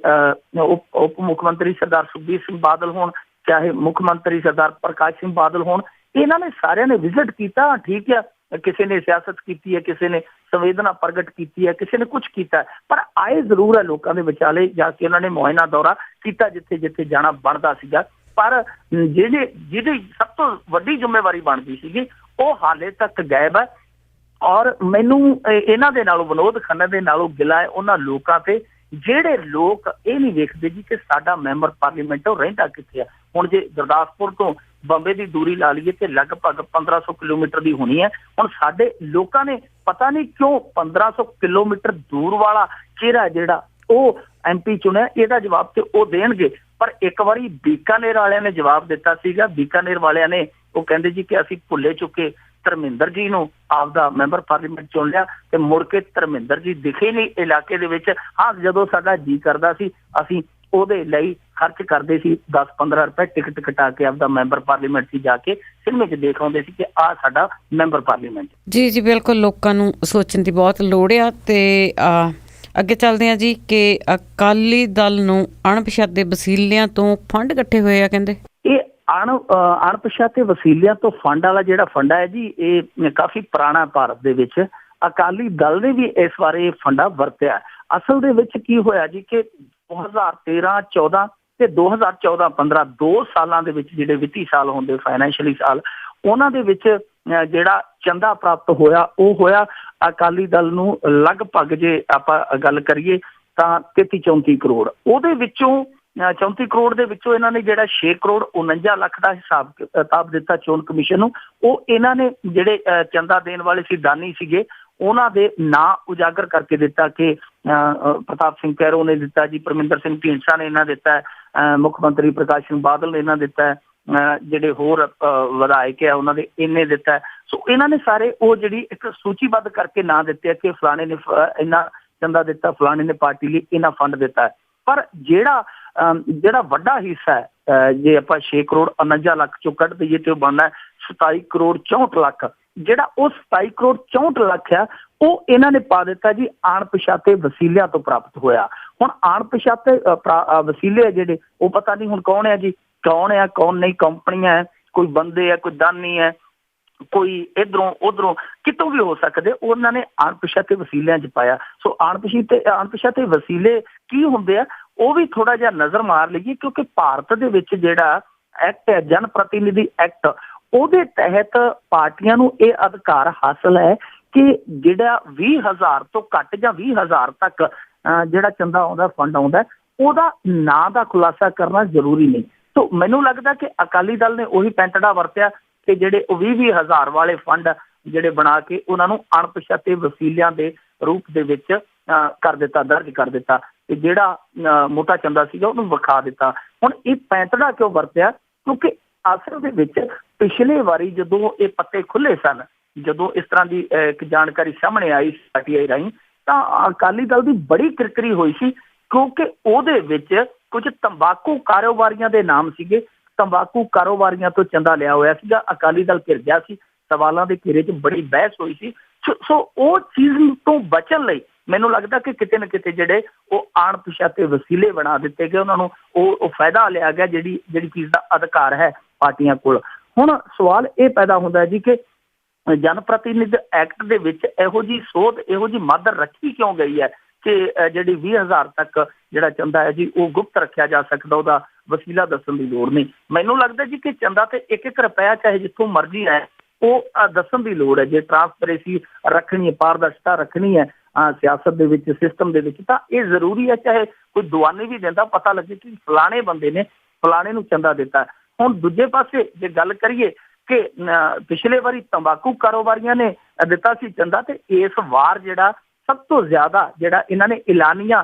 ਉਪ ਮੁੱਖ ਮੰਤਰੀ ਸਰਦਾਰ ਸੁਖਬੀਰ ਸਿੰਘ ਬਾਦਲ ਹੋਣ, ਚਾਹੇ ਮੁੱਖ ਮੰਤਰੀ ਸਰਦਾਰ ਪ੍ਰਕਾਸ਼ ਸਿੰਘ ਬਾਦਲ ਹੋਣ, ਇਹਨਾਂ ਨੇ ਸਾਰਿਆਂ ਨੇ ਵਿਜ਼ਿਟ ਕੀਤਾ। ਠੀਕ ਆ, ਕਿਸੇ ਨੇ ਸਿਆਸਤ ਕੀਤੀ ਹੈ, ਕਿਸੇ ਨੇ ਸੰਵੇਦਨਾ ਪ੍ਰਗਟ ਕੀਤੀ ਹੈ, ਕਿਸੇ ਨੇ ਕੁਛ ਕੀਤਾ, ਪਰ ਆਏ ਜ਼ਰੂਰ ਹੈ ਲੋਕਾਂ ਦੇ ਵਿਚਾਲੇ ਜਾ ਕੇ ਉਹਨਾਂ ਨੇ ਮੁਆਇਨਾ ਦੌਰਾ ਕੀਤਾ ਜਿੱਥੇ ਜਿੱਥੇ ਜਾਣਾ ਬਣਦਾ ਸੀਗਾ। ਪਰ ਜਿਹਦੀ ਸਭ ਤੋਂ ਵੱਡੀ ਜ਼ਿੰਮੇਵਾਰੀ ਬਣਦੀ ਸੀਗੀ ਉਹ ਹਾਲੇ ਤੱਕ ਗਾਇਬ ਹੈ। ਔਰ ਮੈਨੂੰ ਇਹਨਾਂ ਦੇ ਨਾਲੋਂ, ਵਿਨੋਦ ਖੰਨਾ ਦੇ ਨਾਲੋਂ ਗਿਲਾ ਹੈ ਉਹਨਾਂ ਲੋਕਾਂ ਤੇ ਜਿਹੜੇ ਲੋਕ ਇਹ ਨਹੀਂ ਵੇਖਦੇ ਜੀ ਕਿ ਸਾਡਾ ਮੈਂਬਰ ਪਾਰਲੀਮੈਂਟ ਉਹ ਰਹਿੰਦਾ ਕਿੱਥੇ ਆ। ਹੁਣ ਜੇ ਗੁਰਦਾਸਪੁਰ ਤੋਂ ਬੰਬੇ ਦੀ ਦੂਰੀ ਲਾ ਲਈਏ ਤੇ ਲਗਭਗ 1500 ਕਿਲੋਮੀਟਰ ਦੀ ਹੋਣੀ ਹੈ। ਹੁਣ ਸਾਡੇ ਲੋਕਾਂ ਨੇ ਪਤਾ ਨਹੀਂ ਕਿਉਂ 1500 ਕਿਲੋਮੀਟਰ ਦੂਰ ਵਾਲਾ ਚਿਹਰਾ ਜਿਹੜਾ ਉਹ MP ਚੁਣਿਆ, ਇਹਦਾ ਜਵਾਬ ਤੇ ਉਹ ਦੇਣਗੇ। ਪਰ ਇੱਕ ਵਾਰੀ ਬੀਕਾਨੇਰ ਵਾਲਿਆਂ ਨੇ ਜਵਾਬ ਦਿੱਤਾ ਸੀਗਾ, ਬੀਕਾਨੇਰ ਵਾਲਿਆਂ ਨੇ ਉਹ ਕਹਿੰਦੇ ਜੀ ਕਿ ਅਸੀਂ ਭੁੱਲੇ ਚੁੱਕੇ ਧਰਮਿੰਦਰ ਜੀ ਨੂੰ ਆਪਦਾ ਮੈਂਬਰ ਪਾਰਲੀਮੈਂਟ ਚੁਣ ਲਿਆ, ਤੇ ਮੁੜ ਕੇ ਧਰਮਿੰਦਰ ਜੀ ਦਿਖੇ ਨਹੀਂ ਇਲਾਕੇ ਦੇ ਵਿੱਚ। ਹਾਂ, ਜਦੋਂ ਸਾਡਾ ਜੀ ਕਰਦਾ ਸੀ ਅਸੀਂ ਉਹਦੇ ਲਈ ਖਰਚ ਕਰਦੇ ਸੀ 10-15 ਰੁਪਏ ਟਿਕਟ ਕਟਾ ਕੇ ਆਪਦਾ ਮੈਂਬਰ ਪਾਰਲੀਮੈਂਟ 'ਚ ਜਾ ਕੇ ਸਿਨੇਮੇ 'ਚ ਦੇਖ ਆਉਂਦੇ ਸੀ ਕਿ ਆਹ ਸਾਡਾ ਮੈਂਬਰ ਪਾਰਲੀਮੈਂਟ। ਜੀ ਬਿਲਕੁਲ, ਲੋਕਾਂ ਨੂੰ ਸੋਚਣ ਦੀ ਬਹੁਤ ਲੋੜ ਆ। ਤੇ ਅੱਗੇ ਚੱਲਦੇ ਹਾਂ ਜੀ ਕਿ ਅਕਾਲੀ ਦਲ ਨੂੰ ਅਣਪਛਾਤੇ ਵਸੀਲਿਆਂ ਤੋਂ ਫੰਡ ਇਕੱਠੇ ਹੋਏ ਆ ਕਹਿੰਦੇ। ਇਹ ਅਣਪਛਾਤੇ ਵਸੀਲਿਆਂ ਤੋਂ ਫੰਡ ਵਾਲਾ ਜਿਹੜਾ ਫੰਡਾ ਹੈ ਜੀ, ਇਹ ਕਾਫੀ ਪੁਰਾਣਾ ਭਾਰਤ ਦੇ ਵਿੱਚ। ਅਕਾਲੀ ਦਲ ਨੇ ਵੀ ਇਸ ਬਾਰੇ ਫੰਡਾ ਵਰਤਿਆ। ਅਸਲ ਦੇ ਵਿੱਚ ਕੀ ਹੋਇਆ ਜੀ ਕਿ 2013-14 ਤੇ 2014-15 2 ਸਾਲਾਂ ਦੇ ਵਿੱਚ ਜਿਹੜੇ ਵਿੱਤੀ ਸਾਲ ਹੁੰਦੇ, ਫਾਈਨੈਂਸ਼ੀਅਲੀ ਸਾਲ, ਉਹਨਾਂ ਦੇ ਵਿੱਚ ਜਿਹੜਾ ਚੰਦਾ ਪ੍ਰਾਪਤ ਹੋਇਆ ਉਹ ਹੋਇਆ ਅਕਾਲੀ ਦਲ ਨੂੰ ਲਗਭਗ, ਜੇ ਆਪਾਂ ਗੱਲ ਕਰੀਏ ਤਾਂ 33-34 ਕਰੋੜ। ਉਹਦੇ ਵਿੱਚੋਂ 34 ਕਰੋੜ ਦੇ ਵਿੱਚੋਂ ਇਹਨਾਂ ਨੇ ਜਿਹੜਾ 6 ਕਰੋੜ 49 ਲੱਖ ਦਾ ਹਿਸਾਬ ਕਿਤਾਬ ਦਿੱਤਾ ਚੋਣ ਕਮਿਸ਼ਨ ਨੂੰ। ਉਹ ਇਹਨਾਂ ਨੇ ਜਿਹੜੇ ਚੰਦਾ ਦੇਣ ਵਾਲੇ ਸੀ, ਦਾਨੀ ਸੀਗੇ, ਉਹਨਾਂ ਦੇ ਨਾਂ ਉਜਾਗਰ ਕਰਕੇ ਦਿੱਤਾ ਕਿ ਪ੍ਰਤਾਪ ਸਿੰਘ ਕੈਰੋਂ ਨੇ ਦਿੱਤਾ ਜੀ, ਪਰਮਿੰਦਰ ਸਿੰਘ ਢੀਂਡਸਾ ਨੇ ਇਹਨਾਂ ਦਿੱਤਾ, ਮੁੱਖ ਮੰਤਰੀ ਪ੍ਰਕਾਸ਼ ਸਿੰਘ ਬਾਦਲ ਨੇ ਇਹਨਾਂ ਦਿੱਤਾ, ਜਿਹੜੇ ਹੋਰ ਵਿਧਾਇਕ ਆ ਉਹਨਾਂ ਦੇ ਇੰਨੇ ਦਿੱਤਾ। ਸੋ ਇਹਨਾਂ ਨੇ ਸਾਰੇ ਉਹ ਜਿਹੜੀ ਇੱਕ ਸੂਚੀਬੱਧ ਕਰਕੇ ਨਾਂ ਦਿੱਤੇ ਕਿ ਫਲਾਣੇ ਨੇ ਇੰਨਾ ਚੰਦਾ ਦਿੱਤਾ, ਫਲਾਣੇ ਨੇ ਪਾਰਟੀ ਲਈ ਇੰਨਾ ਫੰਡ ਦਿੱਤਾ। ਪਰ ਜਿਹੜਾ ਵੱਡਾ ਹਿੱਸਾ ਹੈ, ਜੇ ਆਪਾਂ 6 ਕਰੋੜ 49 ਲੱਖ ਚੋਂ ਕੱਢ ਦਈਏ ਤੇ ਉਹ ਬਣਦਾ 27 ਕਰੋੜ 64 ਲੱਖ। ਜਿਹੜਾ ਉਹ 27 ਕਰੋੜ 64 ਲੱਖ ਆ ਉਹ ਇਹਨਾਂ ਨੇ ਪਾ ਦਿੱਤਾ ਜੀ ਅਣਪਛਾਤੇ ਵਸੀਲਿਆਂ ਤੋਂ ਪ੍ਰਾਪਤ ਹੋਇਆ। ਹੁਣ ਅਣਪਛਾਤੇ ਵਸੀਲੇ ਜਿਹੜੇ ਉਹ ਪਤਾ ਨਹੀਂ ਹੁਣ ਕੌਣ ਹੈ ਜੀ, ਕੌਣ ਆ ਕੌਣ ਨਹੀਂ, ਕੰਪਨੀਆਂ ਹੈ, ਕੋਈ ਬੰਦੇ ਆ, ਕੋਈ ਦਾਨੀ ਹੈ, ਕੋਈ ਇੱਧਰੋਂ ਉੱਧਰੋਂ ਕਿਤੋਂ ਵੀ ਹੋ ਸਕਦੇ, ਉਹਨਾਂ ਨੇ ਅਣਪਛਾਤੇ ਵਸੀਲਿਆਂ 'ਚ ਪਾਇਆ। ਸੋ ਅਣਪਛਾਤੇ ਵਸੀਲੇ ਕੀ ਹੁੰਦੇ ਆ ਉਹ ਵੀ ਥੋੜਾ ਜਿਹਾ ਨਜ਼ਰ ਮਾਰ ਲਈਏ, ਕਿਉਂਕਿ ਭਾਰਤ ਦੇ ਵਿੱਚ ਜਿਹੜਾ ਐਕਟ ਹੈ, ਜਨ ਪ੍ਰਤੀਨਿਧੀ ਐਕਟ, ਉਹਦੇ ਤਹਿਤ ਪਾਰਟੀਆਂ ਨੂੰ ਇਹ ਅਧਿਕਾਰ ਹਾਸਲ ਹੈ ਕਿ ਜਿਹੜਾ 20,000 ਤੋਂ ਘੱਟ ਜਾਂ 20,000 ਤੱਕ ਜਿਹੜਾ ਚੰਦਾ ਆਉਂਦਾ, ਫੰਡ ਆਉਂਦਾ, ਉਹਦਾ ਨਾਂ ਦਾ ਖੁਲਾਸਾ ਕਰਨਾ ਜ਼ਰੂਰੀ ਨਹੀਂ। ਸੋ ਮੈਨੂੰ ਲੱਗਦਾ ਕਿ ਅਕਾਲੀ ਦਲ ਨੇ ਉਹੀ ਪੈਂਤੜਾ ਵਰਤਿਆ ਕਿ ਜਿਹੜੇ ਉਹ 20,000 ਵਾਲੇ ਫੰਡ ਜਿਹੜੇ ਬਣਾ ਕੇ ਉਹਨਾਂ ਨੂੰ ਅਣਪਛਾਤੇ ਵਸੀਲਿਆਂ ਦੇ ਰੂਪ ਦੇ ਵਿੱਚ ਕਰ ਦਿੱਤਾ, ਦਰਜ ਕਰ ਦਿੱਤਾ, ਤੇ ਜਿਹੜਾ ਮੋਟਾ ਚੰਦਾ ਸੀਗਾ ਉਹਨੂੰ ਵਿਖਾ ਦਿੱਤਾ। ਹੁਣ ਇਹ ਪੈਂਤੜਾ ਕਿਉਂ ਵਰਤਿਆ? ਕਿਉਂਕਿ ਅਸਲ ਦੇ ਵਿੱਚ ਪਿਛਲੇ ਵਾਰੀ ਜਦੋਂ ਇਹ ਪੱਤੇ ਖੁੱਲੇ ਸਨ, ਜਦੋਂ ਇਸ ਤਰ੍ਹਾਂ ਦੀ ਇੱਕ ਜਾਣਕਾਰੀ ਸਾਹਮਣੇ ਆਈ PTI ਰਾਹੀਂ, ਤਾਂ ਅਕਾਲੀ ਦਲ ਦੀ ਬੜੀ ਕਿਰਕਰੀ ਹੋਈ ਸੀ, ਕਿਉਂਕਿ ਉਹਦੇ ਵਿੱਚ ਕੁਝ ਤੰਬਾਕੂ ਕਾਰੋਬਾਰੀਆਂ ਦੇ ਨਾਮ ਸੀਗੇ ਤੰਬਾਕੂ ਕਾਰੋਬਾਰੀਆਂ ਤੋਂ ਚੰਦਾ ਲਿਆ ਹੋਇਆ ਸੀਗਾ। ਅਕਾਲੀ ਦਲ ਘਿਰ ਗਿਆ ਸੀ, ਸਵਾਲਾਂ ਦੇ ਘੇਰੇ 'ਚ ਬੜੀ ਬਹਿਸ ਹੋਈ ਸੀ। ਸੋ ਉਹ ਚੀਜ਼ ਤੋਂ ਬਚਣ ਲਈ ਮੈਨੂੰ ਲੱਗਦਾ ਕਿ ਕਿਤੇ ਨਾ ਕਿਤੇ ਜਿਹੜੇ ਉਹ ਅਣਪਛਾਤੇ ਵਸੀਲੇ ਬਣਾ ਦਿੱਤੇ ਗਏ, ਉਹਨਾਂ ਨੂੰ ਉਹ ਫਾਇਦਾ ਲਿਆ ਗਿਆ ਜਿਹੜੀ ਚੀਜ਼ ਦਾ ਅਧਿਕਾਰ ਹੈ ਪਾਰਟੀਆਂ ਕੋਲ। ਹੁਣ ਸਵਾਲ ਇਹ ਪੈਦਾ ਹੁੰਦਾ ਹੈ ਜੀ ਕਿ ਜਨ ਪ੍ਰਤੀਨਿਧ ਐਕਟ ਦੇ ਵਿੱਚ ਇਹੋ ਜਿਹੀ ਸੋਧ, ਇਹੋ ਜਿਹੀ ਮੱਦ ਰੱਖੀ ਕਿਉਂ ਗਈ ਹੈ ਕਿ ਜਿਹੜੀ 20,000 ਤੱਕ ਜਿਹੜਾ ਚੰਦਾ ਹੈ ਜੀ ਉਹ ਗੁਪਤ ਰੱਖਿਆ ਜਾ ਸਕਦਾ, ਉਹਦਾ ਵਸੀਲਾ ਦੱਸਣ ਦੀ ਲੋੜ ਨਹੀਂ। ਮੈਨੂੰ ਲੱਗਦਾ ਜੀ ਕਿ ਚੰਦਾ ਤੇ 1-1 ਰੁਪਇਆ ਚਾਹੇ ਜਿੱਥੋਂ ਮਰਜ਼ੀ ਹੈ ਉਹ ਦੱਸਣ ਦੀ ਲੋੜ ਹੈ। ਜੇ ਟਰਾਂਸਪੇਰੈਂਸੀ ਰੱਖਣੀ ਹੈ, ਪਾਰਦਰਸ਼ਤਾ ਰੱਖਣੀ ਹੈ ਸਿਆਸਤ ਦੇ ਵਿੱਚ, ਸਿਸਟਮ ਦੇ ਵਿੱਚ, ਤਾਂ ਇਹ ਜ਼ਰੂਰੀ ਹੈ। ਚਾਹੇ ਕੋਈ ਦੁਆਨੀ ਵੀ ਦਿੰਦਾ, ਪਤਾ ਲੱਗੇ ਕਿ ਫਲਾਣੇ ਬੰਦੇ ਨੇ ਫਲਾਣੇ ਨੂੰ ਚੰਦਾ ਦਿੱਤਾ। ਹੁਣ ਦੂਜੇ ਪਾਸੇ ਜੇ ਗੱਲ ਕਰੀਏ ਕਿ ਪਿਛਲੇ ਵਾਰੀ ਤੰਬਾਕੂ ਕਾਰੋਬਾਰੀਆਂ ਨੇ ਦਿੱਤਾ ਸੀ ਚੰਦਾ, ਤੇ ਇਸ ਵਾਰ ਜਿਹੜਾ ਸਭ ਤੋਂ ਜ਼ਿਆਦਾ ਜਿਹੜਾ ਇਹਨਾਂ ਨੇ ਐਲਾਨੀਆ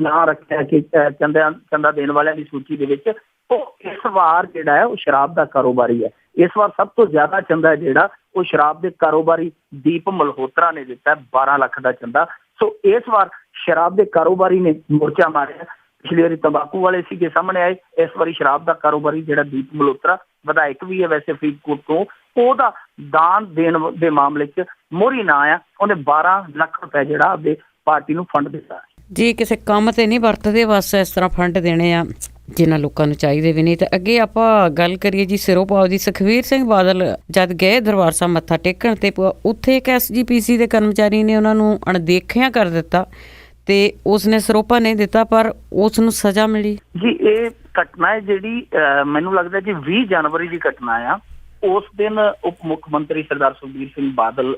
ਨਾਂ ਰੱਖਿਆ ਕਿ ਚੰਦਾ ਦੇਣ ਵਾਲਿਆਂ ਦੀ ਸੂਚੀ ਦੇ ਵਿੱਚ, ਉਹ ਇਸ ਵਾਰ ਜਿਹੜਾ ਹੈ ਉਹ ਸ਼ਰਾਬ ਦਾ ਕਾਰੋਬਾਰੀ ਹੈ। ਇਸ ਵਾਰ ਸਭ ਤੋਂ ਜ਼ਿਆਦਾ ਚੰਦਾ ਜਿਹੜਾ ਉਹ ਸ਼ਰਾਬ ਦੇ ਕਾਰੋਬਾਰੀ ਦੀਪ ਮਲਹੋਤਰਾ ਨੇ ਦਿੱਤਾ, 12 ਲੱਖ ਦਾ ਚੰਦਾ। ਸੋ ਇਸ ਵਾਰ ਸ਼ਰਾਬ ਦੇ ਕਾਰੋਬਾਰੀ ਨੇ ਮੋਰਚਾ ਮਾਰਿਆ। ਪਿਛਲੀ ਵਾਰੀ ਤੰਬਾਕੂ ਵਾਲੇ ਸੀਗੇ ਸਾਹਮਣੇ ਆਏ, ਇਸ ਵਾਰੀ ਸ਼ਰਾਬ ਦਾ ਕਾਰੋਬਾਰੀ ਜਿਹੜਾ ਦੀਪ ਮਲਹੋਤਰਾ, ਵਿਧਾਇਕ ਵੀ ਹੈ ਵੈਸੇ ਫਰੀਦਕੋਟ ਤੋਂ, ਉਹਦਾ ਦਾਨ ਦੇਣ ਦੇ ਮਾਮਲੇ 'ਚ ਮੋਹਰੀ ਨਾਂ ਆ। ਉਹਨੇ 12 ਲੱਖ ਰੁਪਏ ਜਿਹੜਾ ਆਪਦੇ ਪਾਰਟੀ ਨੂੰ ਫੰਡ ਦਿੱਤਾ ਜੀ। ਕਿਸੇ ਕੰਮ ਤੇ ਨਹੀਂ ਵਰਤਦੇ, ਬਸ ਇਸ ਤਰ੍ਹਾਂ ਫੰਡ ਦੇਣੇ ਆ ਜਿਨ੍ਹਾਂ ਲੋਕਾਂ ਨੂੰ ਚਾਹੀਦੇ ਵੀ ਨਹੀਂ। ਤੇ ਅੱਗੇ ਆਪਾਂ ਗੱਲ ਕਰੀਏ ਜੀ ਸਿਰੋਪਾਓ ਦੀ। ਸੁਖਬੀਰ ਸਿੰਘ ਬਾਦਲ ਜਦ ਗਏ ਦਰਬਾਰ ਸਾਹਿਬ ਮੱਥਾ ਟੇਕਣ, ਤੇ ਉੱਥੇ ਇੱਕ SGPC ਦੇ ਕਰਮਚਾਰੀ ਨੇ ਉਹਨਾਂ ਨੂੰ ਅਣਦੇਖਿਆ ਕਰ ਦਿੱਤਾ ਤੇ ਉਸਨੇ ਸਰੋਪਾ ਨਹੀਂ ਦਿੱਤਾ, ਪਰ ਉਸ ਨੂੰ ਸਜ਼ਾ ਮਿਲੀ ਜੀ। ਇਹ ਘਟਨਾ ਹੈ ਜਿਹੜੀ ਮੈਨੂੰ ਲੱਗਦਾ ਜੀ 20 ਜਨਵਰੀ ਦੀ ਘਟਨਾ ਆ। ਉਸ ਦਿਨ ਉਪ ਮੁੱਖ ਮੰਤਰੀ ਸਰਦਾਰ ਸੁਖਬੀਰ ਸਿੰਘ ਬਾਦਲ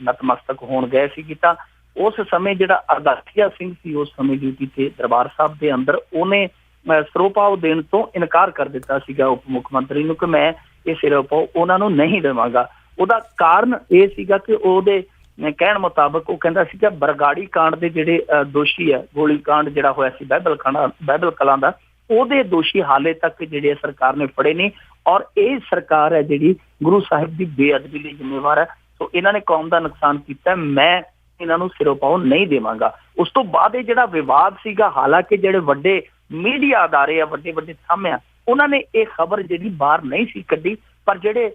ਨਤਮਸਤਕ ਹੋਣ ਗਏ ਸੀ, ਤਾਂ ਉਸ ਸਮੇਂ ਜਿਹੜਾ ਅਰਦਾਸੀਆ ਸਿੰਘ ਸੀ ਉਸ ਸਮੇਂ ਡਿਊਟੀ ਤੇ ਦਰਬਾਰ ਸਾਹਿਬ ਦੇ ਅੰਦਰ, ਉਹਨੇ ਸਿਰੋਪਾਓ ਦੇਣ ਤੋਂ ਇਨਕਾਰ ਕਰ ਦਿੱਤਾ ਸੀਗਾ ਉਪ ਮੁੱਖ ਮੰਤਰੀ ਨੂੰ ਕਿ ਮੈਂ ਇਹ ਸਿਰੋਪਾਓ ਉਹਨਾਂ ਨੂੰ ਨਹੀਂ ਦੇਵਾਂਗਾ। ਉਹਦਾ ਕਾਰਨ ਇਹ ਸੀਗਾ ਕਿ ਉਹਦੇ ਕਹਿਣ ਮੁਤਾਬਕ ਉਹ ਕਹਿੰਦਾ ਸੀਗਾ ਬਰਗਾੜੀ ਕਾਂਡ ਦੇ ਜਿਹੜੇ ਦੋਸ਼ੀ ਹੈ, ਗੋਲੀ ਕਾਂਡ ਜਿਹੜਾ ਹੋਇਆ ਸੀ ਬਾਈਬਲ ਕਲਾਂ ਦਾ, ਉਹਦੇ ਦੋਸ਼ੀ ਹਾਲੇ ਤੱਕ ਜਿਹੜੇ ਸਰਕਾਰ ਨੇ ਫੜੇ ਨਹੀਂ, ਔਰ ਇਹ ਸਰਕਾਰ ਹੈ ਜਿਹੜੀ ਗੁਰੂ ਸਾਹਿਬ ਦੀ ਬੇਅਦਬੀ ਲਈ ਜ਼ਿੰਮੇਵਾਰ ਹੈ। ਸੋ ਇਹਨਾਂ ਨੇ ਕੌਮ ਦਾ ਨੁਕਸਾਨ ਕੀਤਾ, ਮੈਂ ਇਹਨਾਂ ਨੂੰ ਸਿਰੋਪਾਓ ਨਹੀਂ ਦੇਵਾਂਗਾ। ਉਸ ਤੋਂ ਬਾਅਦ ਇਹ ਜਿਹੜਾ ਵਿਵਾਦ ਸੀਗਾ, ਹਾਲਾਂਕਿ ਜਿਹੜੇ ਵੱਡੇ ਮੀਡੀਆ ਅਦਾਰੇ ਆ, ਵੱਡੇ ਥੰਮ ਆ, ਉਹਨਾਂ ਨੇ ਇਹ ਖਬਰ ਜਿਹੜੀ ਬਾਹਰ ਨਹੀਂ ਸੀ ਕੱਢੀ, ਪਰ ਜਿਹੜੇ